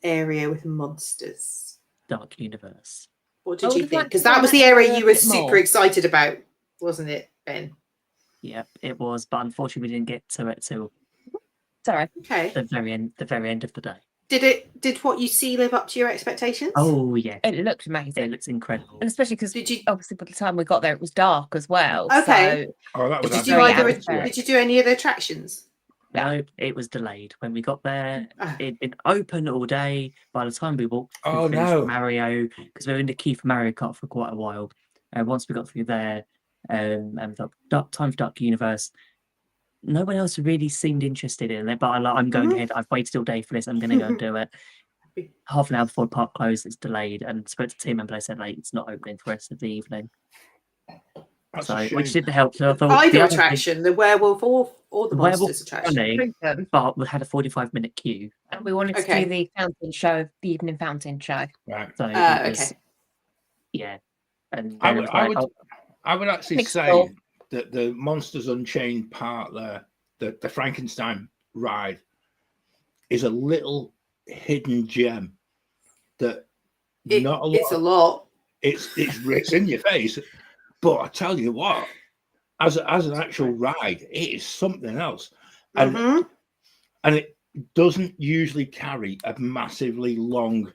area with monsters? Dark Universe. What did you think? Because that was the area you were super excited about, wasn't it, Ben? Yep, it was, but unfortunately we didn't get to it till the very end of the day. Did what you see live up to your expectations? Oh yeah, it looked amazing. It looks incredible, and especially because obviously by the time we got there it was dark as well. Okay. So that was did you do any of the attractions? No, it was delayed. When we got there, it'd been open all day. By the time we walked through Mario, because we were in the queue for Mario Kart for quite a while. Once we got through there, and we thought, time for Dark Universe, no one else really seemed interested in it. But I'm going ahead. I've waited all day for this. I'm going to go and do it. Half an hour before the park closed, it's delayed. And spoke to the team member. They said, like, it's not opening for the rest of the evening. Which didn't help. So I thought either attraction, the werewolf or the monsters attraction. But we had a 45-minute queue. And we wanted to do the fountain show, the evening fountain show. Right. So it was, yeah. And I would actually say that the Monsters Unchained part there, the Frankenstein ride, is a little hidden gem that it's a lot. It's in your face. But I tell you what, as an actual ride, it is something else. And it doesn't usually carry a massively long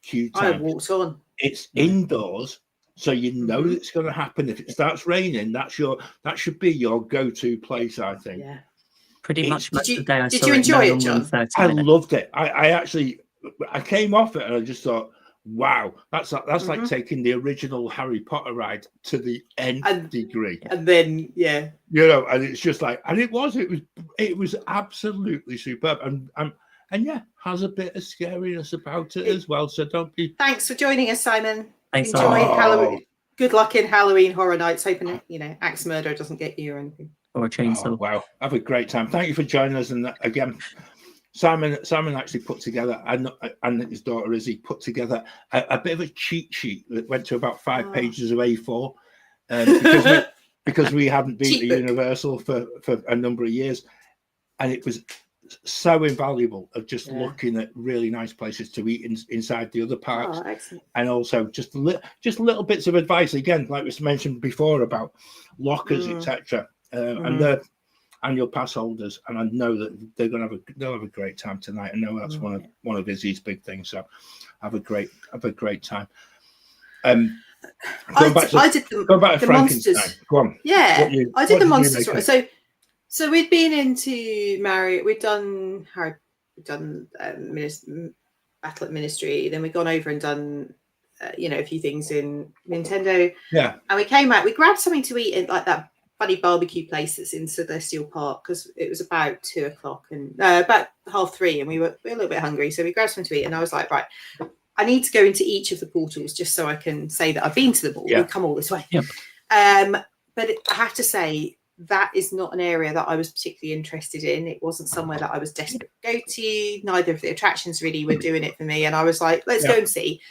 queue time. I walked on. It's indoors, so you know it's going to happen. If it starts raining, that should be your go-to place, I think. Yeah. Pretty much most of the day I Did saw you it enjoy no it, longer than John? 30 I minutes. loved it. I came off it and I just thought, wow, that's like taking the original Harry Potter ride to the nth degree. And then, you know, and it's just like, and it was absolutely superb, and yeah, has a bit of scariness about it as well. So don't be. Thanks for joining us, Simon. Thanks, Enjoy Simon. Halloween. Good luck in Halloween Horror Nights. Hoping axe murder doesn't get you or anything. Or a chainsaw. Oh, wow, have a great time. Thank you for joining us. And again, Simon actually put together, and his daughter Izzy put together a bit of a cheat sheet that went to about 5 pages of A4, because we hadn't been to Universal for a number of years, and it was so invaluable of just looking at really nice places to eat inside the other parks, and also just little bits of advice, again, like was mentioned before, about lockers, etc. And the annual pass holders, and I know that they'll have a great time tonight. I know that's one of Izzy's big things. So have a great time. I did the monsters. Go on. Yeah, I did the monsters. Right. So we'd been into Marriott. We'd done Battle at Ministry. Then we'd gone over and done a few things in Nintendo. Yeah. And we came out. We grabbed something to eat at like that funny barbecue place that's in Celestial Park, because it was about 2:00 and about 2:30, and we were a little bit hungry. So we grabbed something to eat, and I was like, right, I need to go into each of the portals just so I can say that I've been to them all. We've come all this way. Yep. But I have to say, that is not an area that I was particularly interested in. It wasn't somewhere that I was desperate to go to. Neither of the attractions really were doing it for me. And I was like, let's go and see.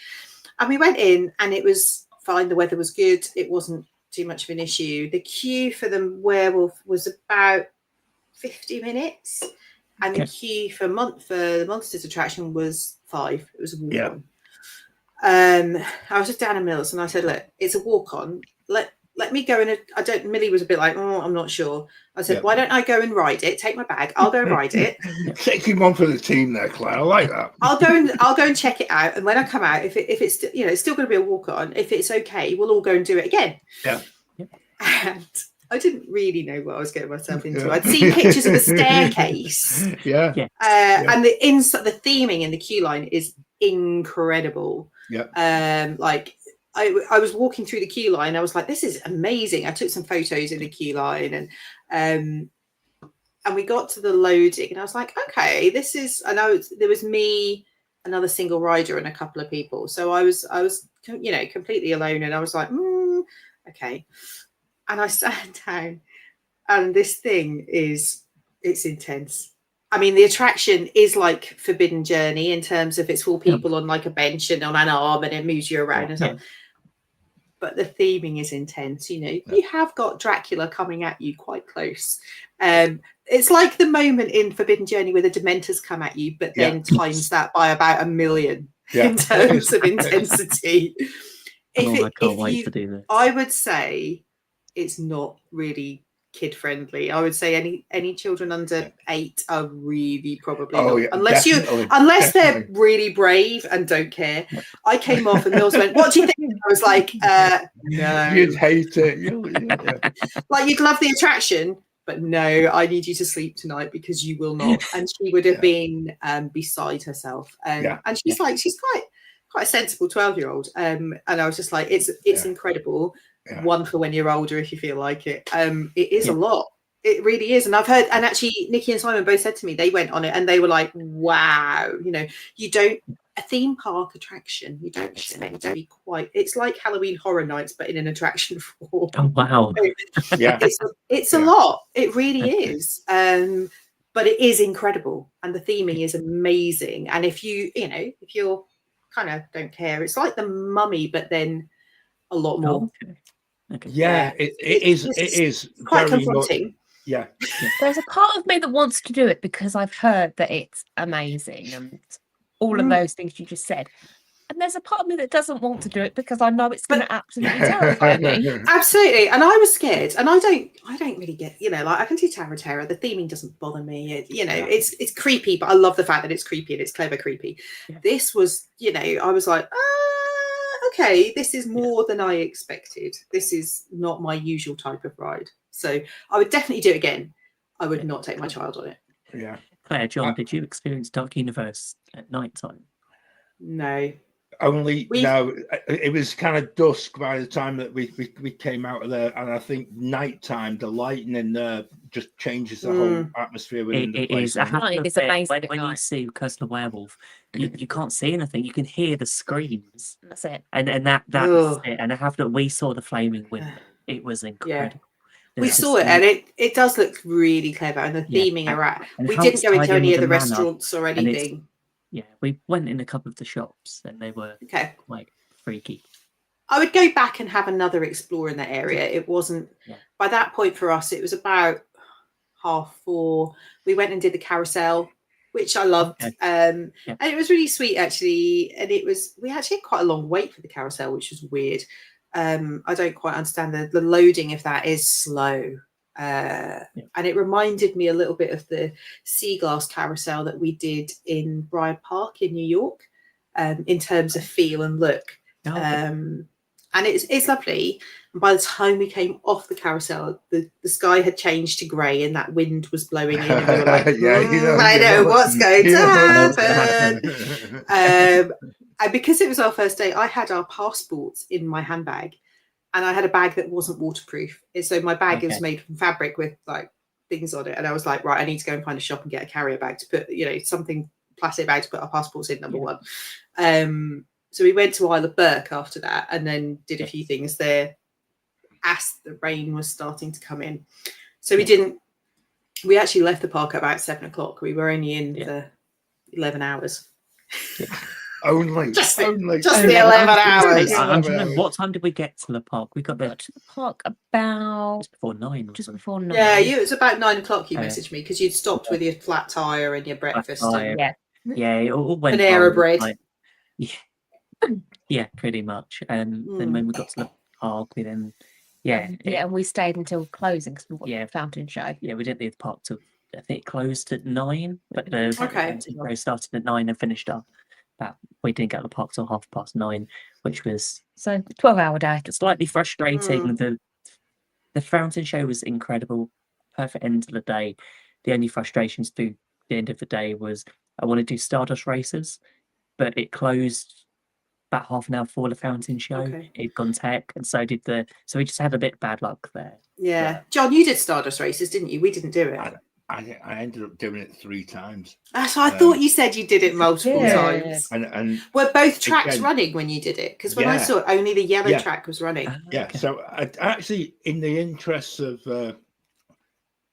And we went in, and it was fine. The weather was good. It wasn't too much of an issue. The queue for the werewolf was about 50 minutes. And the queue for the Monsters attraction was 5. It was a walk-on. I was just down in Mills, and I said, look, it's a walk-on. Let me go in. Millie was a bit like, oh, I'm not sure. I said, why don't I go and ride it? Take my bag. I'll go ride it. Taking one for the team there, Claire. I like that. I'll go and check it out. And when I come out, if it's it's still going to be a walk on. If it's okay, we'll all go and do it again. Yeah. And I didn't really know what I was getting myself into. I'd seen pictures of a staircase. And the theming in the queue line is incredible. Yeah. I was walking through the queue line. I was like, this is amazing. I took some photos in the queue line, and we got to the loading, and I was like, okay, this is. I know there was me, another single rider, and a couple of people. So I was completely alone, and I was like, okay. And I sat down, and this thing it's intense. I mean, the attraction is like Forbidden Journey in terms of it's all people on like a bench and on an arm, and it moves you around and stuff. But the theming is intense. You have got Dracula coming at you quite close. It's like the moment in Forbidden Journey where the Dementors come at you, but then times that by about 1 million in terms of intensity. I can't wait to do this. I would say it's not really kid friendly. I would say any children under 8 are really probably not. Unless they're really brave and don't care. I came off and Mills went, what do you think? I was like, no. You'd hate it. Like, you'd love the attraction, but no, I need you to sleep tonight because you will not. And she would have been beside herself. And she's quite a sensible 12-year-old. And I was just like, it's incredible. One for when you're older, if you feel like it. It is a lot. It really is. And I've heard, and actually Nikki and Simon both said to me, they went on it and they were like, wow, a theme park attraction, you don't expect to be quite, it's like Halloween Horror Nights, but in an attraction form. Oh, wow. It's a lot. It really is. But it is incredible. And the theming is amazing. And if you're kind of don't care, it's like the Mummy, but then a lot more. Okay. Yeah, it is quite confronting. There's a part of me that wants to do it because I've heard that it's amazing and all of those things you just said. And there's a part of me that doesn't want to do it because I know it's going to absolutely terrify me. Absolutely. And I was scared. And I don't really get, I can do Tower of Terror. The theming doesn't bother me. It's creepy, but I love the fact that it's creepy and it's clever creepy. Yeah. This was, I was like, okay, this is more than I expected. This is not my usual type of ride. So I would definitely do it again. I would not take my child on it. Yeah. Claire, John, did you experience Dark Universe at night time? No. Only no, it was kind of dusk by the time that we came out of there, and I think nighttime, the lighting in there just changes the whole atmosphere within the place. I have to It's admit, amazing when you see Cursed Werewolf, you can't see anything. You can hear the screams. That's it. And that's it. And I have to. We saw the flaming windmill. It was incredible. We saw it, and it does look really clever, and the theming around. We didn't go into any of the restaurants or anything. Yeah, we went in a couple of the shops, and they were quite freaky. I would go back and have another explore in that area. It wasn't by that point for us. It was about 4:30. We went and did the carousel, which I loved, and it was really sweet actually. And we actually had quite a long wait for the carousel, which was weird. I don't quite understand the loading of that is slow. And it reminded me a little bit of the sea glass carousel that we did in Bryant Park in New York, in terms of feel and look. And it's lovely. And by the time we came off the carousel, the sky had changed to grey and that wind was blowing in, and we were like, I know what's going to happen. And because it was our first day, I had our passports in my handbag. And I had a bag that wasn't waterproof. So my bag is made from fabric with like things on it. And I was like, right, I need to go and find a shop and get a carrier bag to put, something plastic bag to put our passports in, number one. So we went to Isle of Burke after that and then did a few things there as the rain was starting to come in. So we actually left the park at about 7:00. We were only in for 11 hours. Only just the 11 hours. hours. What time did we get to the park? We got there to the park about just before 9. Just before 9. Yeah, it was about 9:00. You messaged me because you'd stopped with your flat tire and your breakfast. It all went Panera bread. Like, yeah, pretty much. And then when we got to the park, we then and we stayed until closing because we watched the fountain show. Yeah, we didn't leave the park till I think it closed at 9, but the show started at 9 and finished up. We didn't get to the park till 9:30, which was 12-hour day. Slightly frustrating. The fountain show was incredible, perfect end of the day. The only frustrations through the end of the day was I want to do Stardust races, but it closed about half an hour before the fountain show. It'd gone tech, and so we just had a bit of bad luck there. Yeah, John, you did Stardust races, didn't you? We didn't do it. I ended up doing it 3 times. So I thought you said you did it multiple times. And were both tracks running when you did it? Because when I saw it, only the yellow track was running. So I actually, in the interests of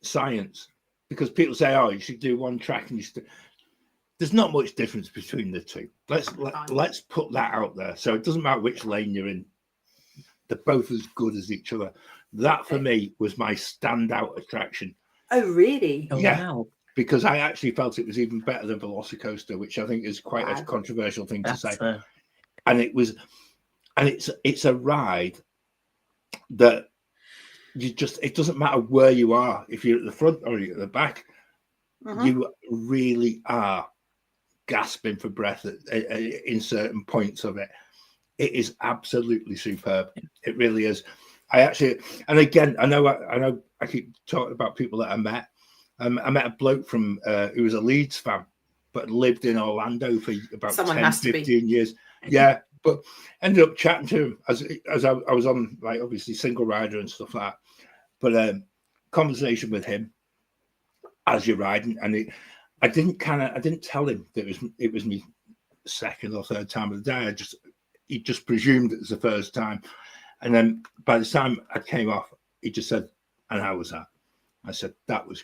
science, because people say, "Oh, you should do one track," and there's not much difference between the two. Let's put that out there. So it doesn't matter which lane you're in; they're both as good as each other. That for me was my standout attraction. Oh, really? Wow. Because I actually felt it was even better than Velocicoaster, which I think is quite a controversial thing to say. And it's a ride that it doesn't matter where you are, if you're at the front or you're at the back, you really are gasping for breath in certain points of it. It is absolutely superb. It really is. And again, I know I keep talking about people that I met. I met a bloke from who was a Leeds fan, but lived in Orlando for about 10, 15 years. Yeah, but ended up chatting to him as I was on, like, obviously single rider and stuff like that. But conversation with him as you're riding, and I didn't tell him that it was me second or third time of the day. He just presumed it was the first time. And then by the time I came off, he just said, "And how was that?" I said, "That was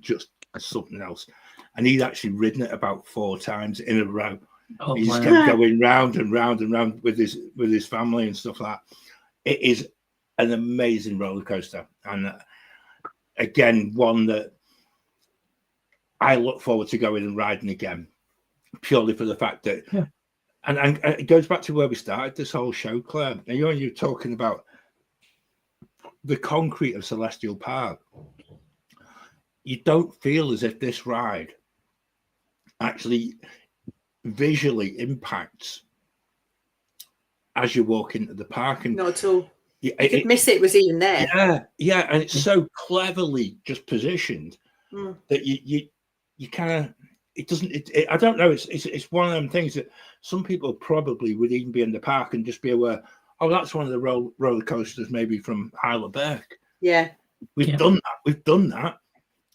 just something else." And he'd actually ridden it about 4 times in a row. He just kept going round and round and round with his family and stuff like that. It is an amazing roller coaster. And again, one that I look forward to going and riding again, purely for the fact that And it goes back to where we started this whole show, Claire. And you're talking about the concrete of Celestial Park. You don't feel as if this ride actually visually impacts as you walk into the park, and Not at all. you could miss it was even there. Yeah, and it's so cleverly just positioned that you kind of, it doesn't. I don't know. It's one of them things that some people probably would even be in the park and just be aware. Oh, that's one of the roller coasters, maybe from Isle of Berk. Yeah, we've done that. We've done that,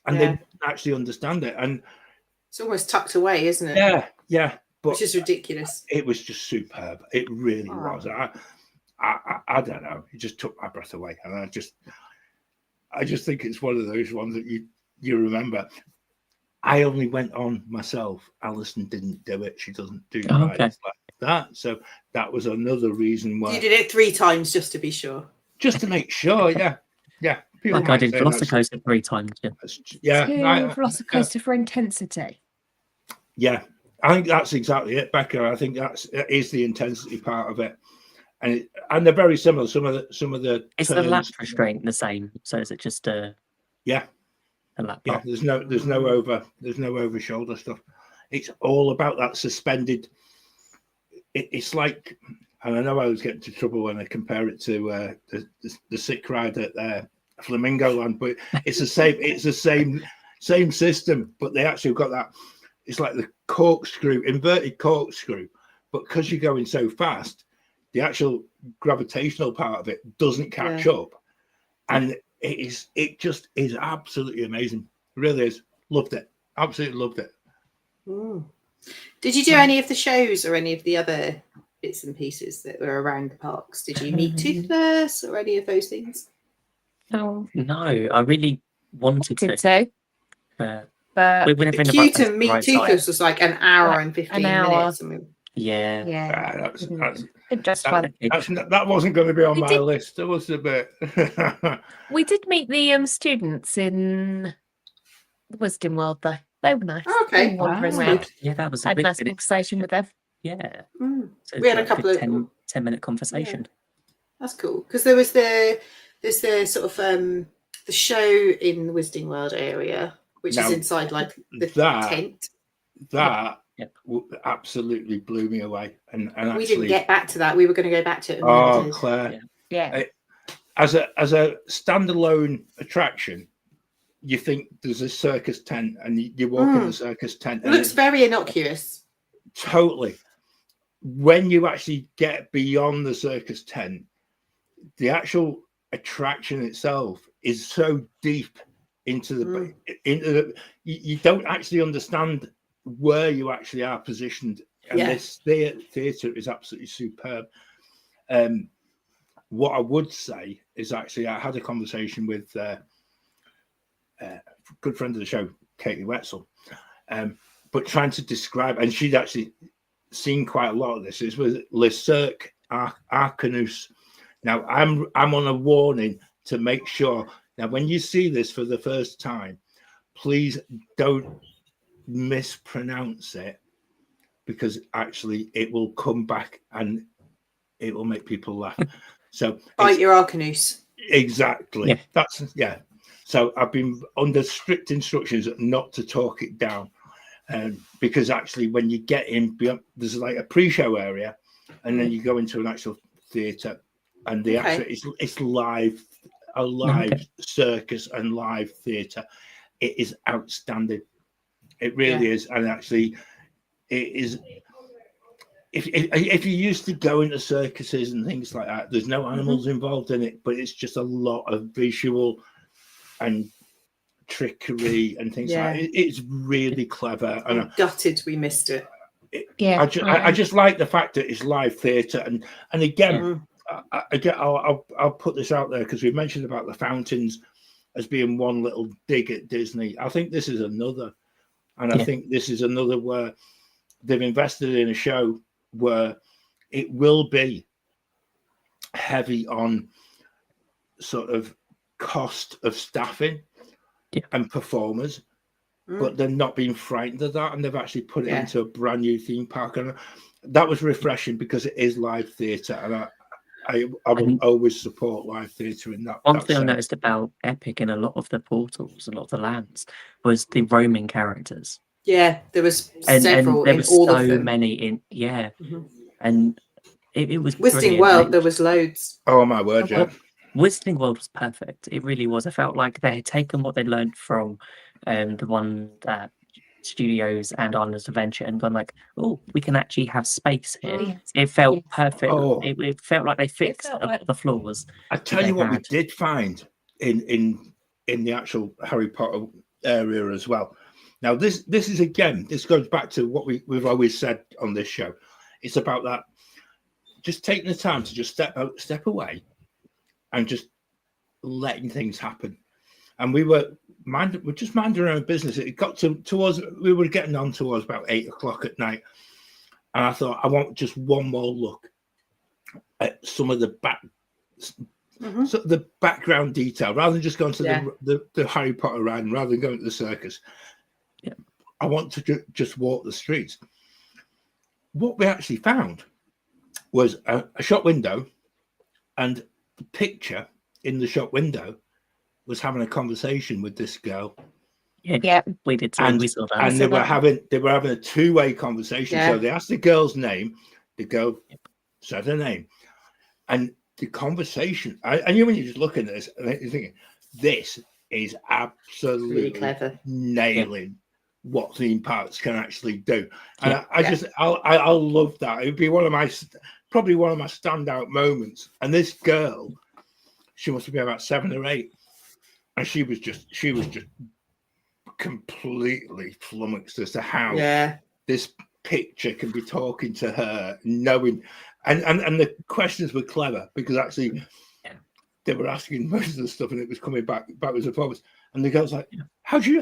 and they didn't actually understand it. And it's almost tucked away, isn't it? Yeah. But which is ridiculous. It was just superb. It really was. I don't know. It just took my breath away, and I just think it's one of those ones that you remember. I only went on myself. Alison didn't do it. She doesn't do rides like that. So that was another reason why. You did it 3 times just to be sure. Just to make sure, yeah. Like I did Velocicoaster 3 times. Yeah. Velocicoaster for intensity. Yeah, I think that's exactly it, Becca. I think that is the intensity part of it, and they're very similar. Some of the is the lap restraint the same? So is it just a lap? Yeah, there's no over shoulder stuff. It's all about that suspended. It's like, and I know I was getting into trouble when I compare it to the sick ride at Flamingo Land, but it's the same. It's the same system, but they actually got that. It's like the corkscrew, inverted corkscrew, but because you're going so fast, the actual gravitational part of it doesn't catch up, and it just is absolutely amazing. It really is. Loved it. Absolutely loved it. Did you do any of the shows or any of the other bits and pieces that were around the parks? Did you meet Toothless or any of those things? No, I really wanted to. But we never Cute and Meet Toothless was like an hour and 15 minutes. Yeah. That wasn't going to be on my list. It was a bit. We did meet the students in the Wisdom World, though. They were nice. Oh, okay. Wandering around. Yeah, that was a had a nice conversation with them. Yeah. So we had a couple of 10-minute conversation. That's cool, because there's the sort of the show in the Wisdom World area, which is inside like the tent. That absolutely blew me away, and actually, we didn't get back to that. We were going to go back to it. Oh, Claire, yeah. As a standalone attraction, you think there's a circus tent, and you walk in the circus tent. It looks very innocuous. Totally. When you actually get beyond the circus tent, the actual attraction itself is so deep into the you don't actually understand where you actually are positioned, and this theatre is absolutely superb. What I would say is, actually, I had a conversation with a good friend of the show, Katie Wetzel, but trying to describe, and she'd actually seen quite a lot of this. It was Le Cirque Arcanus. Now I'm on a warning to make sure. Now, when you see this for the first time, please don't mispronounce it, because actually it will come back and it will make people laugh. So bite your Arcanus. Exactly. So I've been under strict instructions not to talk it down, because actually when you get in, there's like a pre-show area, and then you go into an actual theatre, and the actual it's live. A live circus and live theatre. It is outstanding. It really is. And actually, it is. If you're used to going to circuses and things like that, there's no animals involved in it, but it's just a lot of visual and trickery and things like that. It's really clever. And I'm gutted we missed it. I just like the fact that it's live theatre, and again. I'll put this out there, because we mentioned about the fountains as being one little dig at Disney. I think this is another, and I think this is another where they've invested in a show where it will be heavy on sort of cost of staffing and performers, but they're not being frightened of that, and they've actually put it into a brand new theme park, and that was refreshing, because it is live theatre, and I will always support live theatre in that. One thing I noticed about Epic in a lot of the portals, a lot of the lands, was the roaming characters. Yeah, there was several. And there in were all so of them. many in and It was Wizarding brilliant. World, there was loads. Oh my word, yeah. Wizarding World was perfect. It really was. I felt like they had taken what they learned from the one that Studios and Islands of Adventure and gone like, oh, we can actually have space here. Yes. It felt Yes. perfect. Oh. It felt like they fixed felt a lot like- of the flaws. I tell they you what, we had. did find in the actual Harry Potter area as well. Now, this is again, this goes back to what we've always said on this show. It's about that, just taking the time to just step away, and just letting things happen. And we're just minding our own business. It got towards we were getting on towards about 8 o'clock at night, and I thought I want just one more look at some of the so the background detail, rather than just going to the Harry Potter ride, and rather than going to the circus. Yeah. I want to just walk the streets. What we actually found was a shop window, and the picture in the shop window was having a conversation with this girl. Yeah. We did too. And, We saw that. and they were having a two-way conversation. Yeah. So they asked the girl's name, the girl said her name, and the conversation. I knew when you're just looking at this, and you're thinking, this is absolutely Really clever. nailing what theme parks can actually do. And Yeah. I love that. It would be probably one of my standout moments. And this girl, she must have been about 7 or 8, and she was just completely flummoxed as to how this picture can be talking to her, knowing, and the questions were clever, because actually they were asking most of the stuff, and it was coming backwards and forwards. And the girl's like, "How do you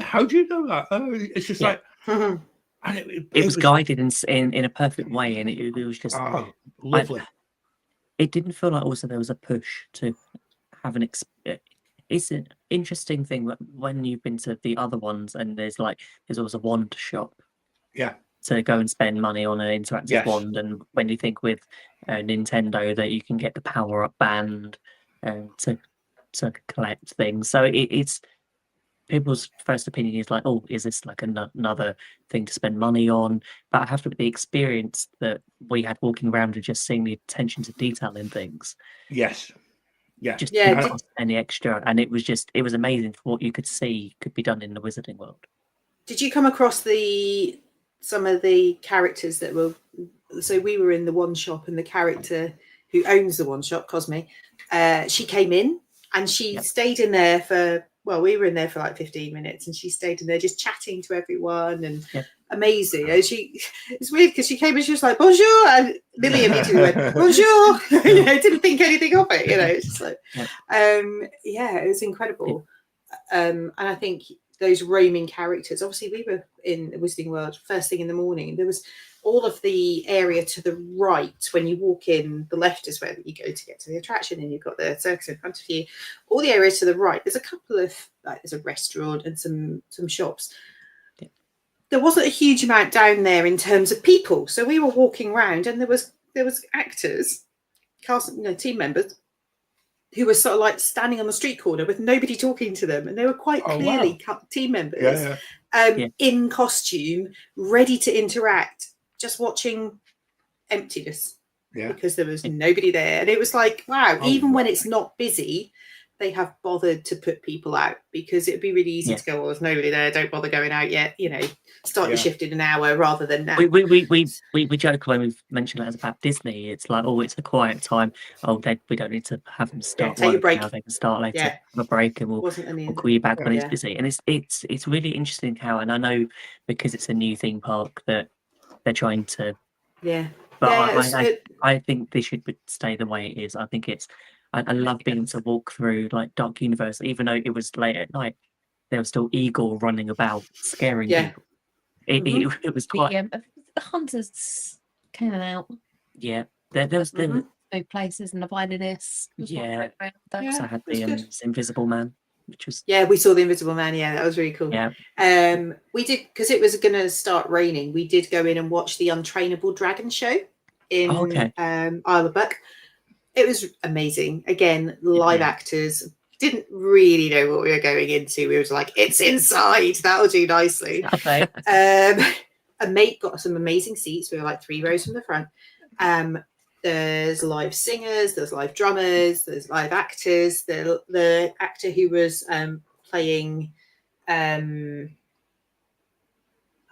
know that?" Oh, it's just like, and it was guided in a perfect way, and it was just lovely. It didn't feel like also there was a push to have it's an interesting thing when you've been to the other ones, and there's always a wand shop. Yeah. To go and spend money on an interactive wand, and when you think with Nintendo that you can get the power up band to collect things, so it's people's first opinion is like, oh, is this like another thing to spend money on? But I have to admit, the experience that we had walking around and just seeing the attention to detail in things. Yes. Yeah. Just didn't cost any extra, and it was amazing for what you could see could be done in the Wizarding World. Did you come across some of the characters that were? So we were in the one shop, and the character who owns the one shop, Cosme, she came in and she stayed in there for. Well, we were in there for like 15 minutes, and she stayed in there just chatting to everyone, and amazing. And it's weird because she came and she was like, "Bonjour," and Lily immediately went, "Bonjour." Didn't think anything of it. It's just like, it was incredible. And I think those roaming characters. Obviously, we were in the Wizarding World first thing in the morning. There was all of the area to the right. When you walk in, the left is where you go to get to the attraction, and you've got the circus in front of you. All the areas to the right, there's a couple of there's a restaurant and some shops. Yeah. There wasn't a huge amount down there in terms of people, so we were walking around, and there was actors, cast, team members, who were sort of like standing on the street corner with nobody talking to them, and they were quite clearly team members in costume, ready to interact, just watching emptiness because there was nobody there. And it was like, wow, even when it's not busy, they have bothered to put people out, because it'd be really easy to go, well, there's nobody there, don't bother going out yet, start your shift in an hour rather than now. We joke when we've mentioned that about Disney. It's like, oh, it's a quiet time. Oh, we don't need to have them start take a break. now. They can start later, have a break, and we'll call you back when it's busy. And it's really interesting how, and I know because it's a new theme park that they're trying to but I think this should stay the way it is. I think I love being able to walk through like Dark Universe, even though it was late at night. There was still Eagle running about, scaring people. It was quite. The hunters came out. Yeah, there was the places and the violinist. Yeah, I had the Invisible Man, which was we saw the Invisible Man. Yeah, that was really cool. Yeah, we did, because it was going to start raining. We did go in and watch the Untrainable Dragon show in Isle of Buck. It was amazing. Again, live actors. Didn't really know what we were going into. We were like, it's inside. That'll do nicely. A mate got some amazing seats. We were like 3 rows from the front. There's live singers, there's live drummers, there's live actors. The actor who was playing, I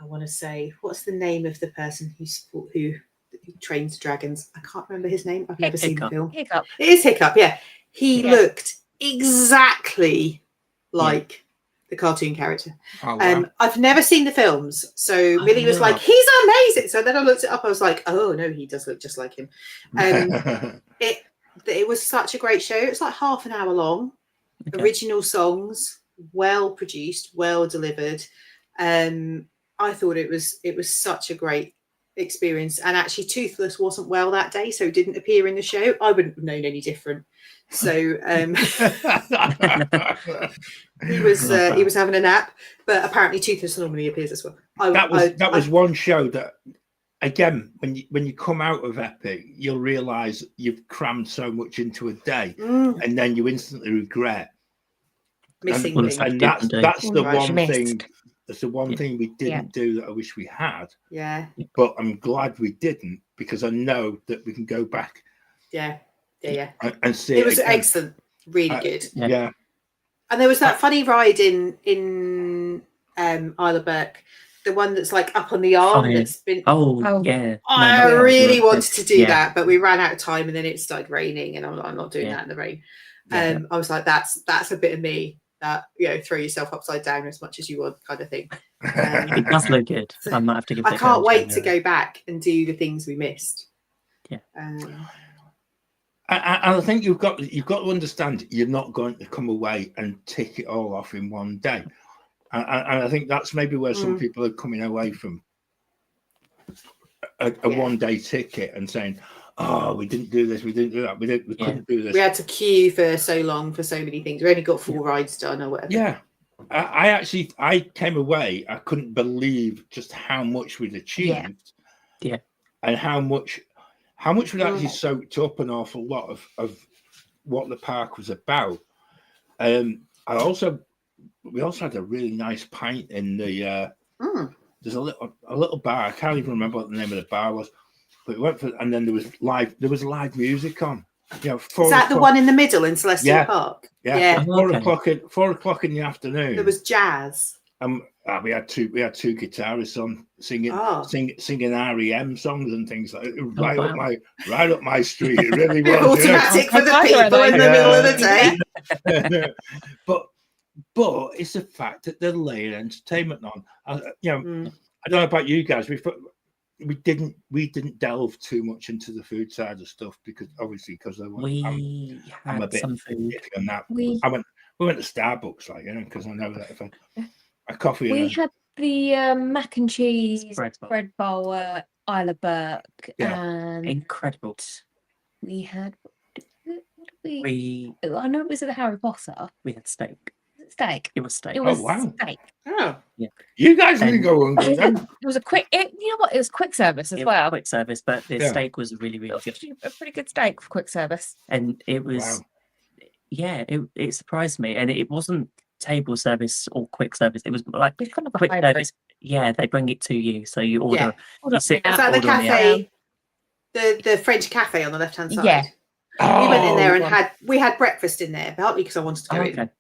want to say, what's the name of the person who trains dragons? I can't remember his name. I've never seen the film. Hiccup. It is Hiccup, yeah. He Yeah. looked exactly like the cartoon character. Oh, wow. I've never seen the films, so Oh, Millie was no. like, "He's amazing." So then I looked it up. I was like, "Oh no, he does look just like him." It was such a great show. It's like half an hour long. Okay. Original songs, well produced, well delivered. I thought it was such a great experience. And actually, Toothless wasn't well that day, so didn't appear in the show. I wouldn't have known any different. So he was having a nap, but apparently Toothless normally appears as well. That was one show that, again, when you come out of Epic, you'll realise you've crammed so much into a day, and then you instantly regret missing and, things. and that's the Right. one Missed. thing. That's the one thing we didn't do that I wish we had. Yeah. But I'm glad we didn't, because I know that we can go back. Yeah. And see It was again. excellent, really good. Yeah. And there was that funny ride in Isle of Berk, the one that's like up on the arm that's been. Oh yeah. I No, really wanted to do Yeah. that, but we ran out of time, and then it started raining, and I'm like, I'm not doing that in the rain. Yeah. I was like, that's a bit of me that, throw yourself upside down as much as you want, kind of thing. It does look good. I might have to give it I a can't go wait in to go back and do the things we missed. Yeah. I think you've got to understand you're not going to come away and tick it all off in one day, and I think that's maybe where some people are coming away from a one-day ticket and saying, "Oh, we didn't do this, we didn't do that, we couldn't do this." We had to queue for so long for so many things. We only got 4 rides done or whatever. Yeah, I came away. I couldn't believe just how much we'd achieved. Yeah. And how much we'd actually soaked up an awful lot of what the park was about. We also had a really nice pint in the. There's a little bar. I can't even remember what the name of the bar was, but we went for, and then there was live music on. Is that the one in the middle in Celestial Park? Yeah. 4 o'clock in the afternoon. There was jazz. We had two guitarists on singing REM songs and things like that. Right up my street. It really was. Automatic for the people in the middle of the day. But it's the fact that they're laying entertainment on. I don't know about you guys. We didn't delve too much into the food side of stuff because I'm a bit some food. iffy on that. We went to Starbucks, because I know that if a coffee. We had the mac and cheese bread bowl at Isle of Berk, and Incredible. we had. I know it was at the Harry Potter. We had steak. Steak. It was steak. It was wow. steak. Oh. Yeah. You guys didn't go hungry then. It was a quick. You know what? It was quick service as well. Quick service, but the steak was really, really good. A pretty good steak for quick service. And it was, it surprised me. And it wasn't table service or quick service. It was like It's kind of a quick hybrid. service. Yeah, they bring it to you, so you order. You sit Is down, that the order on the cafe? The French cafe on the left hand side. Yeah. We went in there and we had breakfast in there, partly because I wanted to go in.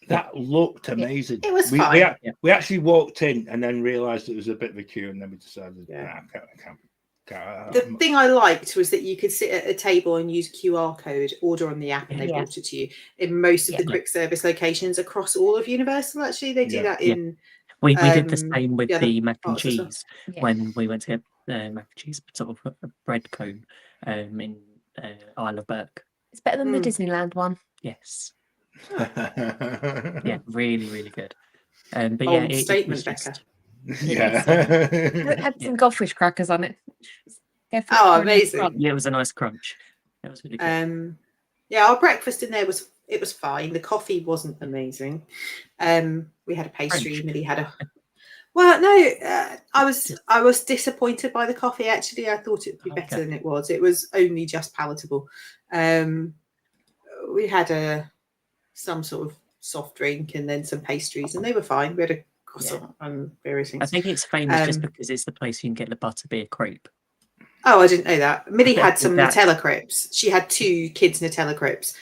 That looked amazing. It was fine. We actually walked in and then realised it was a bit of a queue, and then we decided, I can't. The thing I liked was that you could sit at a table and use a QR code, order on the app, and they brought it to you. In most of the quick service locations across all of Universal, actually, they do that in. We did the same with the mac and parts as well. cheese when we went to get mac and cheese, sort of a bread cone in Isle of Berk. It's better than the Disneyland one. Yes. Yeah, really, really good. But Bold it statement, was just, It had some goldfish crackers on it. Oh, amazing! Yeah, it was a nice crunch. It was really good. Our breakfast in there was fine. The coffee wasn't amazing. We had a pastry. Millie had a. Well, no, I was disappointed by the coffee. Actually, I thought it would be better than it was. It was only just palatable. We had some sort of soft drink and then some pastries, and they were fine. We had a croissant and various things. I think it's famous just because it's the place you can get the butterbeer crepe. Oh, I didn't know that. Millie had some That- Nutella Crepes. She had 2 kids Nutella Crepes,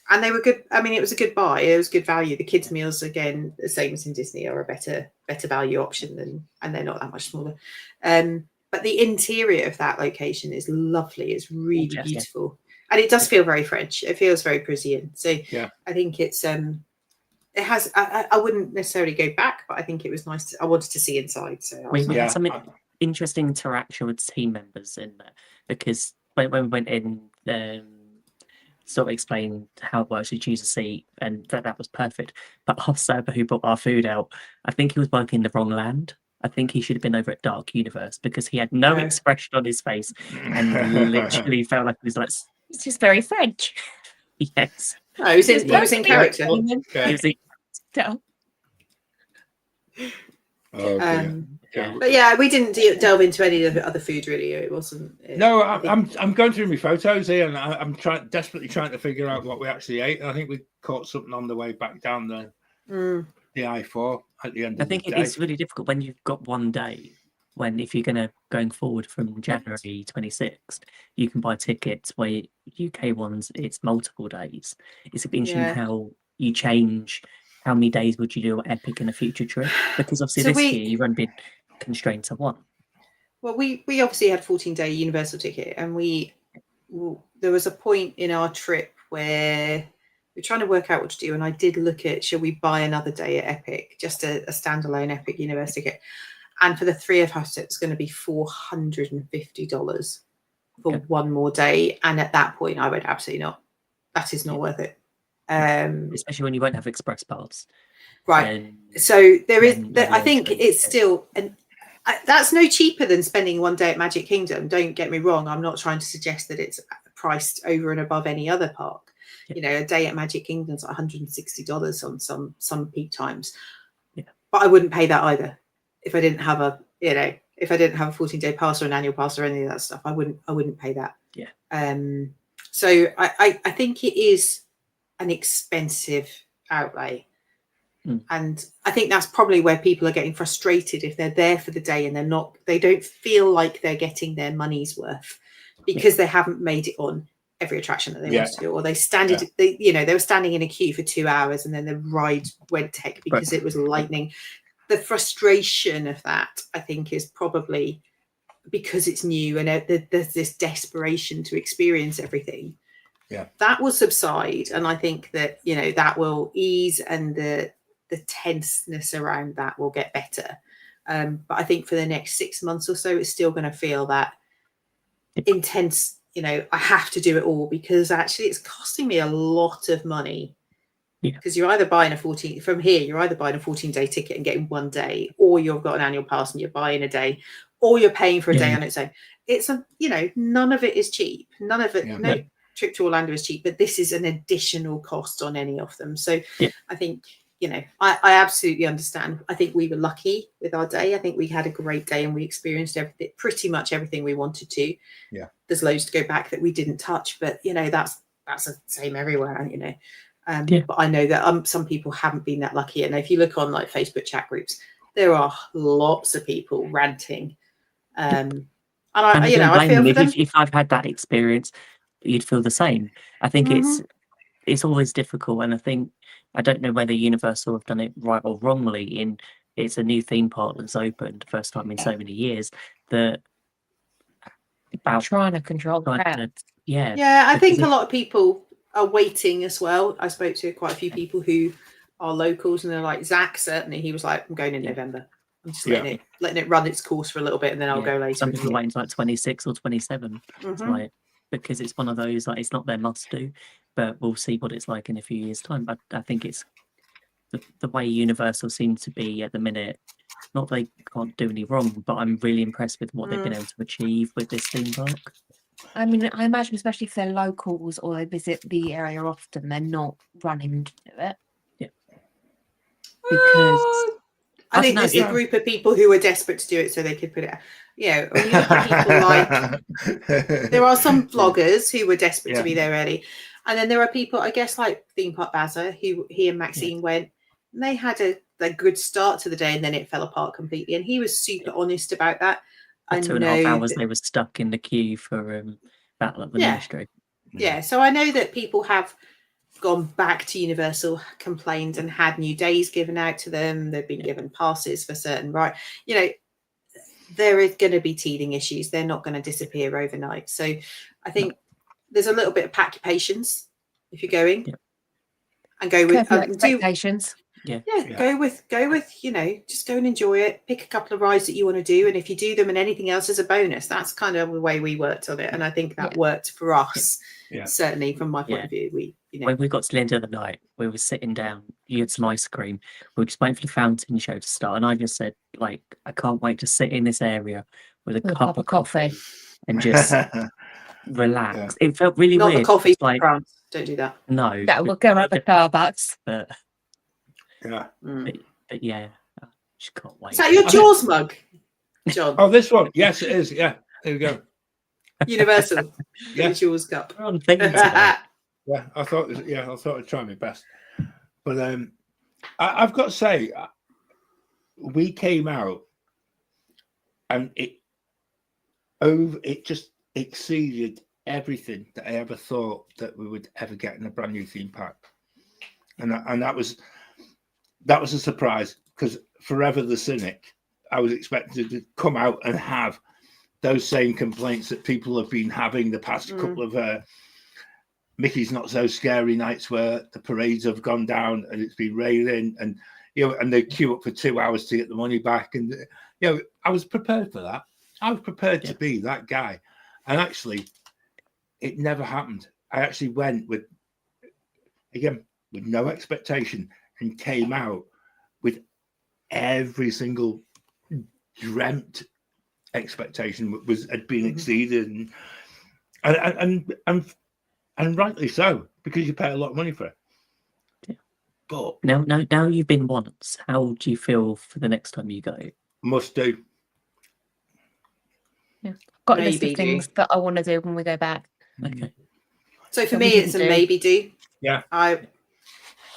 and they were good. I mean, it was a good buy. It was good value. The kids' meals, again, the same as in Disney, are a better value option than, and they're not that much smaller. But the interior of that location is lovely. It's really Yes, yeah. beautiful, and it does feel very French. It feels very Parisian. So Yeah. I think it's it has. I wouldn't necessarily go back, but I think it was nice. I wanted to see inside. So I was We like, had some interesting interaction with team members in there, because when we went in, sort of explained how it works. You choose a seat, and that was perfect. But our server who brought our food out, I think he was working in the wrong land. I think he should have been over at Dark Universe, because he had no Oh. expression on his face and literally felt like he was like, It's just very French. yes. no, he was in character. Okay. He was in- So, Oh, dear. yeah. But yeah, we didn't delve into any of the other food really. It wasn't. No, I think- I'm going through my photos here, and I'm desperately trying to figure out what we actually ate. And I think we caught something on the way back down the I-4 at the end I of think the day. it's really difficult when you've got one day. When if you're going forward from January 26th, you can buy tickets. Where UK ones, it's multiple days. It's interesting Yeah. how you change. How many days would you do at Epic in a future trip? Because obviously So this year you've only been constrained to one. Well, we obviously had a 14-day Universal ticket, and there was a point in our trip where we're trying to work out what to do, and I did look at, shall we buy another day at Epic, just a standalone Epic Universe ticket, and for the 3 of us it's going to be $450 for one more day, and at that point I went, absolutely not, that is not worth it. Especially when you won't have express pass. Right. So there is, then I think eventually, it's still, and that's no cheaper than spending one day at Magic Kingdom. Don't get me wrong. I'm not trying to suggest that it's priced over and above any other park. Yeah. You know, a day at Magic Kingdom is like $160 on some peak times. Yeah. But I wouldn't pay that either if I didn't have a 14-day pass or an annual pass or any of that stuff. I wouldn't pay that. Yeah. So I think it is an expensive outlay. And I think that's probably where people are getting frustrated if they're there for the day and they don't feel like they're getting their money's worth because they haven't made it on every attraction that they want to do, or they were standing in a queue for 2 hours and then the ride went tech because it was lightning. The frustration of that, I think, is probably because it's new and there's this desperation to experience everything. Yeah, that will subside, and I think that that will ease, and the tenseness around that will get better. But I think for the next 6 months or so, it's still going to feel that intense. I have to do it all because actually it's costing me a lot of money. Because you're either buying a 14-day ticket and getting one day, or you've got an annual pass and you're buying a day, or you're paying for a day on its own. It's none of it is cheap. None of it. No trip to Orlando is cheap, but this is an additional cost on any of them. So I think, I absolutely understand. I think we were lucky with our day. I think we had a great day and we experienced pretty much everything we wanted to. Yeah. There's loads to go back that we didn't touch, but that's the same everywhere, but I know that some people haven't been that lucky. And if you look on like Facebook chat groups, there are lots of people ranting. And I feel for them. If I've had that experience, you'd feel the same. I think it's always difficult, and I don't know whether Universal have done it right or wrongly. It's a new theme park that's opened, first time in so many years. About trying to control the crowd. I think a lot of people are waiting as well. I spoke to quite a few people who are locals, and they're like, Zach, certainly, he was like, I'm going in November. I'm just letting it run its course for a little bit, and then I'll go later. Some people are waiting to like 26 or 27. It's like, because it's one of those, like, it's not their must do, but we'll see what it's like in a few years' time. But I think it's the way Universal seems to be at the minute. Not that they can't do any wrong, but I'm really impressed with what they've been able to achieve with this theme park. I mean, I imagine, especially if they're locals or they visit the area often, they're not running to do it. Yeah. Because I think there's a group of people who are desperate to do it so they could put it. When you look at people like, there are some vloggers who were desperate to be there early, and then there are people, I guess, like Theme Park Bazza, who he and Maxine went, and they had a good start to the day, and then it fell apart completely. And he was super honest about that. For I 2.5 know hours, that, they were stuck in the queue for Battle at the Yeah. Ministry. yeah. So I know that people have gone back to Universal, complained, and had new days given out to them. They've been given passes for certain, right? You know, there is going to be teething issues. They're not going to disappear overnight. So I think there's a little bit of pack your patience if you're going, Yeah. and go with Careful do expectations. yeah, Yeah. go with just go and enjoy it. Pick a couple of rides that you want to do, and if you do them and anything else is a bonus. That's kind of the way we worked on it, and I think that worked for us. Yeah. Certainly from my point Yeah. of view, we When we got to the end of the night, we were sitting down, you had some ice cream, we were just waiting for the fountain show to start, and I just said, like, I can't wait to sit in this area with a cup of coffee and just relax. It felt really not weird. the coffee It's like, France. Don't do that. no, Yeah, we'll go at the Starbucks. but Yeah. yeah, I just can't wait. Is that your I think- Jaws mug, John? Oh, this one. Yes, it is. Yeah. There we go. Universal. Yeah. The Jaws cup. We're on theme today. Yeah. I thought I'd try my best. But I've got to say, we came out and it just exceeded everything that I ever thought that we would ever get in a brand new theme park. And that was a surprise, because forever the cynic, I was expecting to come out and have those same complaints that people have been having the past couple of Mickey's Not So Scary nights, where the parades have gone down and it's been raining, and and they queue up for 2 hours to get the money back. And I was prepared for that. I was prepared to be that guy. And actually, it never happened. I actually went with no expectation, and came out with every single dreamt expectation had been exceeded, and rightly so, because you pay a lot of money for it. Yeah. But now you've been once. How do you feel for the next time you go? must do. Got a list Maybe of things that I want to do when we go back. Okay. So for So we me, didn't it's a do- maybe do. Yeah. I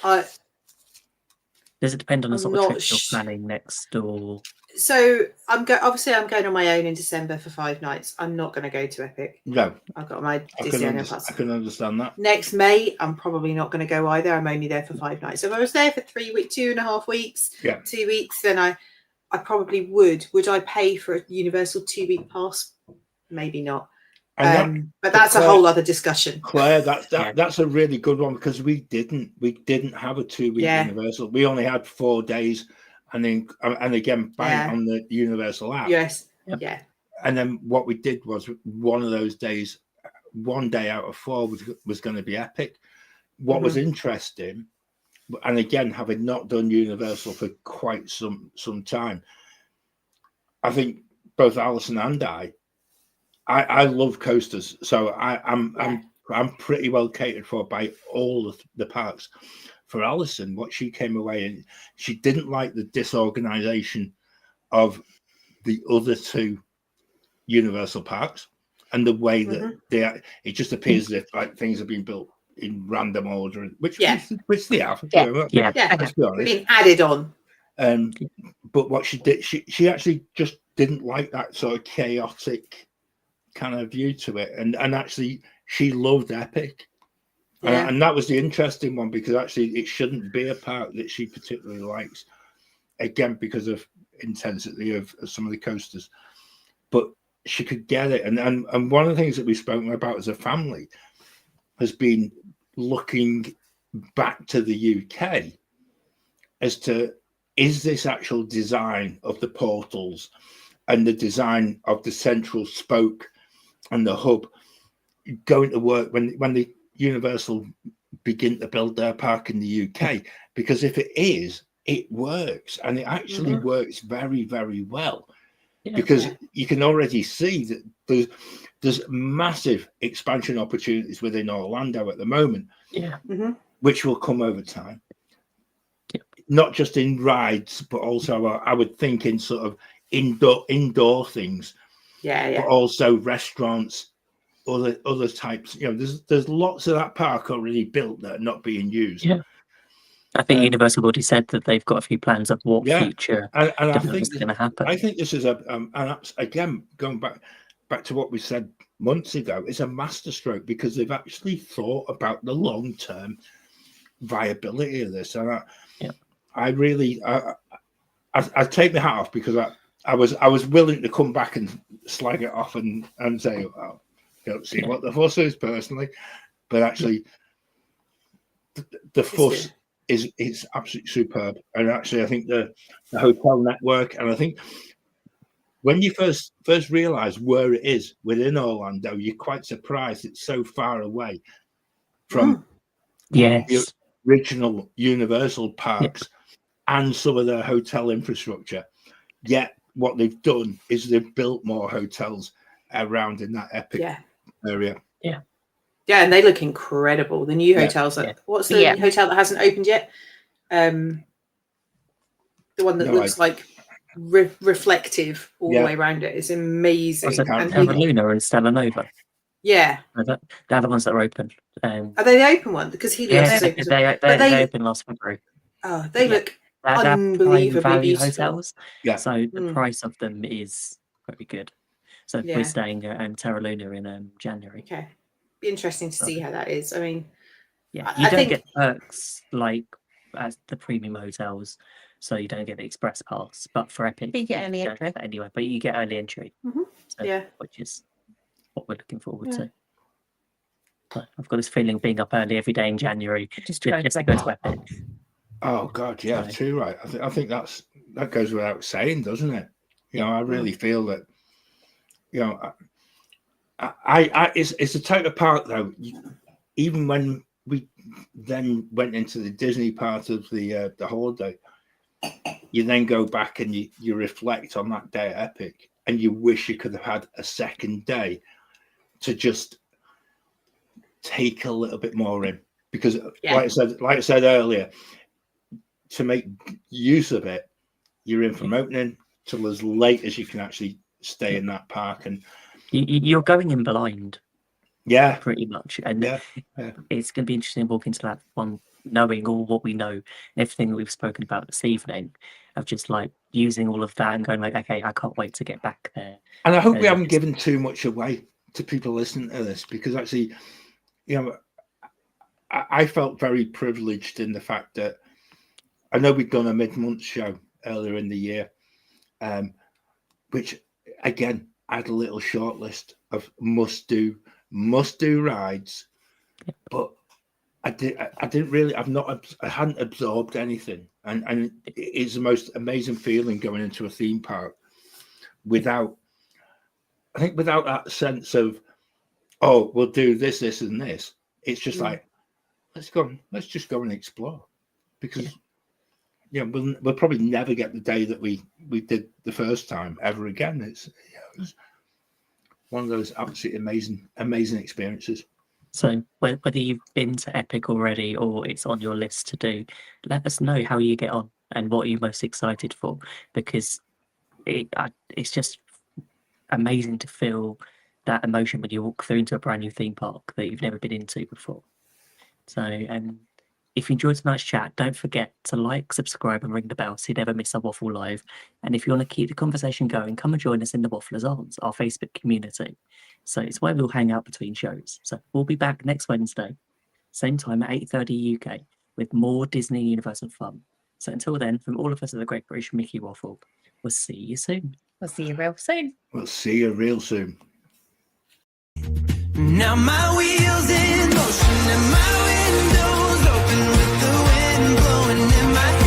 Does it depend on the I'm sort of not trip you're planning next, or so obviously I'm going on my own in December for 5 nights. I'm not going to go to Epic. No, I've got my I Disney can, Annual Pass. I can understand that. Next May, I'm probably not going to go either. I'm only there for 5 nights. So if I was there for 3 weeks, 2.5 weeks, 2 weeks, then I probably would. Would I pay for a Universal 2-week pass? Maybe not. But that's a whole other discussion. Claire, that's a really good one, because we didn't have a 2-week Universal. We only had 4 days, and again bang on the Universal app. Yes. Yep. Yeah. And then what we did was, one of those days, 1 day out of 4 was going to be Epic. What was interesting, and again, having not done Universal for quite some time, I think both Alison and I love coasters, so I'm pretty well catered for by all of the parks. For Alison, what she came away, and she didn't like the disorganization of the other 2 Universal parks, and the way that it just appears as if like things have been built in random order, which they have. Let's be honest. Been added on. But what she did, she actually just didn't like that sort of chaotic kind of view to it, and actually she loved Epic. And that was the interesting one, because actually it shouldn't be a park that she particularly likes, again because of intensity of some of the coasters, but she could get it. And one of the things that we've spoken about as a family has been looking back to the UK as to, is this actual design of the portals and the design of the central spoke and the hub going to work when the Universal begin to build their park in the UK? Because if it is, it works, and it actually works very, very well. Because you can already see that there's massive expansion opportunities within Orlando at the moment, which will come over time. Not just in rides, but also I would think in sort of indoor things. But also restaurants, other types. There's lots of that park already built that are not being used. I think Universal already said that they've got a few plans of what future and I think developments are going to happen. I think this is and that's, again, going back to what we said months ago, it's a masterstroke because they've actually thought about the long-term viability of this. And I really, I take my hat off because I was willing to come back and slag it off and say, oh, don't see what the fuss is personally, but actually the fuss is absolutely superb. And actually, I think the hotel network, and I think when you first realize where it is within Orlando, you're quite surprised it's so far away from the original Universal parks and some of their hotel infrastructure. Yet what they've done is they've built more hotels around in that Epic area. Yeah, and they look incredible. The new hotels. What's the hotel that hasn't opened yet? The one that looks like reflective all the way around it. It's amazing. Terra Luna and Stella Nova. Yeah. They're the ones that are open. Are they the open one? Because Helios they opened last February. Oh, they look they're unbelievably value beautiful. hotels. Yeah. So the price of them is very good. So we're staying at Terra Luna in January. Okay. Be interesting to see how that is. I mean, you don't get perks like as the premium hotels, so you don't get the express pass. But for Epic, you get early entry anyway. But you get early entry, so, which is what we're looking forward to. But I've got this feeling being up early every day in January just to go to Epic. Oh God, yeah, too right. I think that goes without saying, doesn't it? You know, I really feel that. You know, it's a type of park though. Even when we then went into the Disney part of the holiday, you then go back and you reflect on that day at Epic, and you wish you could have had a second day to just take a little bit more in, because like I said earlier, to make use of it, you're in from opening till as late as you can actually stay in that park, and you're going in blind, pretty much, and it's going to be interesting to walk into that one knowing all what we know, everything that we've spoken about this evening, of just like using all of that and going like, okay, I can't wait to get back there. And I hope we haven't given too much away to people listening to this, because actually, you know, I felt very privileged in the fact that I know we'd done a mid-month show earlier in the year, which again had a little short list of must do rides, but I hadn't absorbed anything, and it's the most amazing feeling going into a theme park without that sense of, oh, we'll do this and this. It's just like, let's just go and explore, because we'll probably never get the day that we did the first time ever again. It's one of those absolutely amazing experiences. So whether you've been to Epic already or it's on your list to do, let us know how you get on and what you're most excited for, because it's just amazing to feel that emotion when you walk through into a brand new theme park that you've never been into before. So if you enjoyed tonight's chat, don't forget to like, subscribe and ring the bell so you never miss a Waffle Live. And if you want to keep the conversation going, come and join us in the Wafflers Arms, our Facebook community. So it's where we'll hang out between shows. So we'll be back next Wednesday, same time at 8:30 UK, with more Disney Universal fun. So until then, from all of us at the Great British Mickey Waffle, we'll see you soon. We'll see you real soon. We'll see you real soon. Now my wheels in motion and my windows open with the wind blowing in my hair.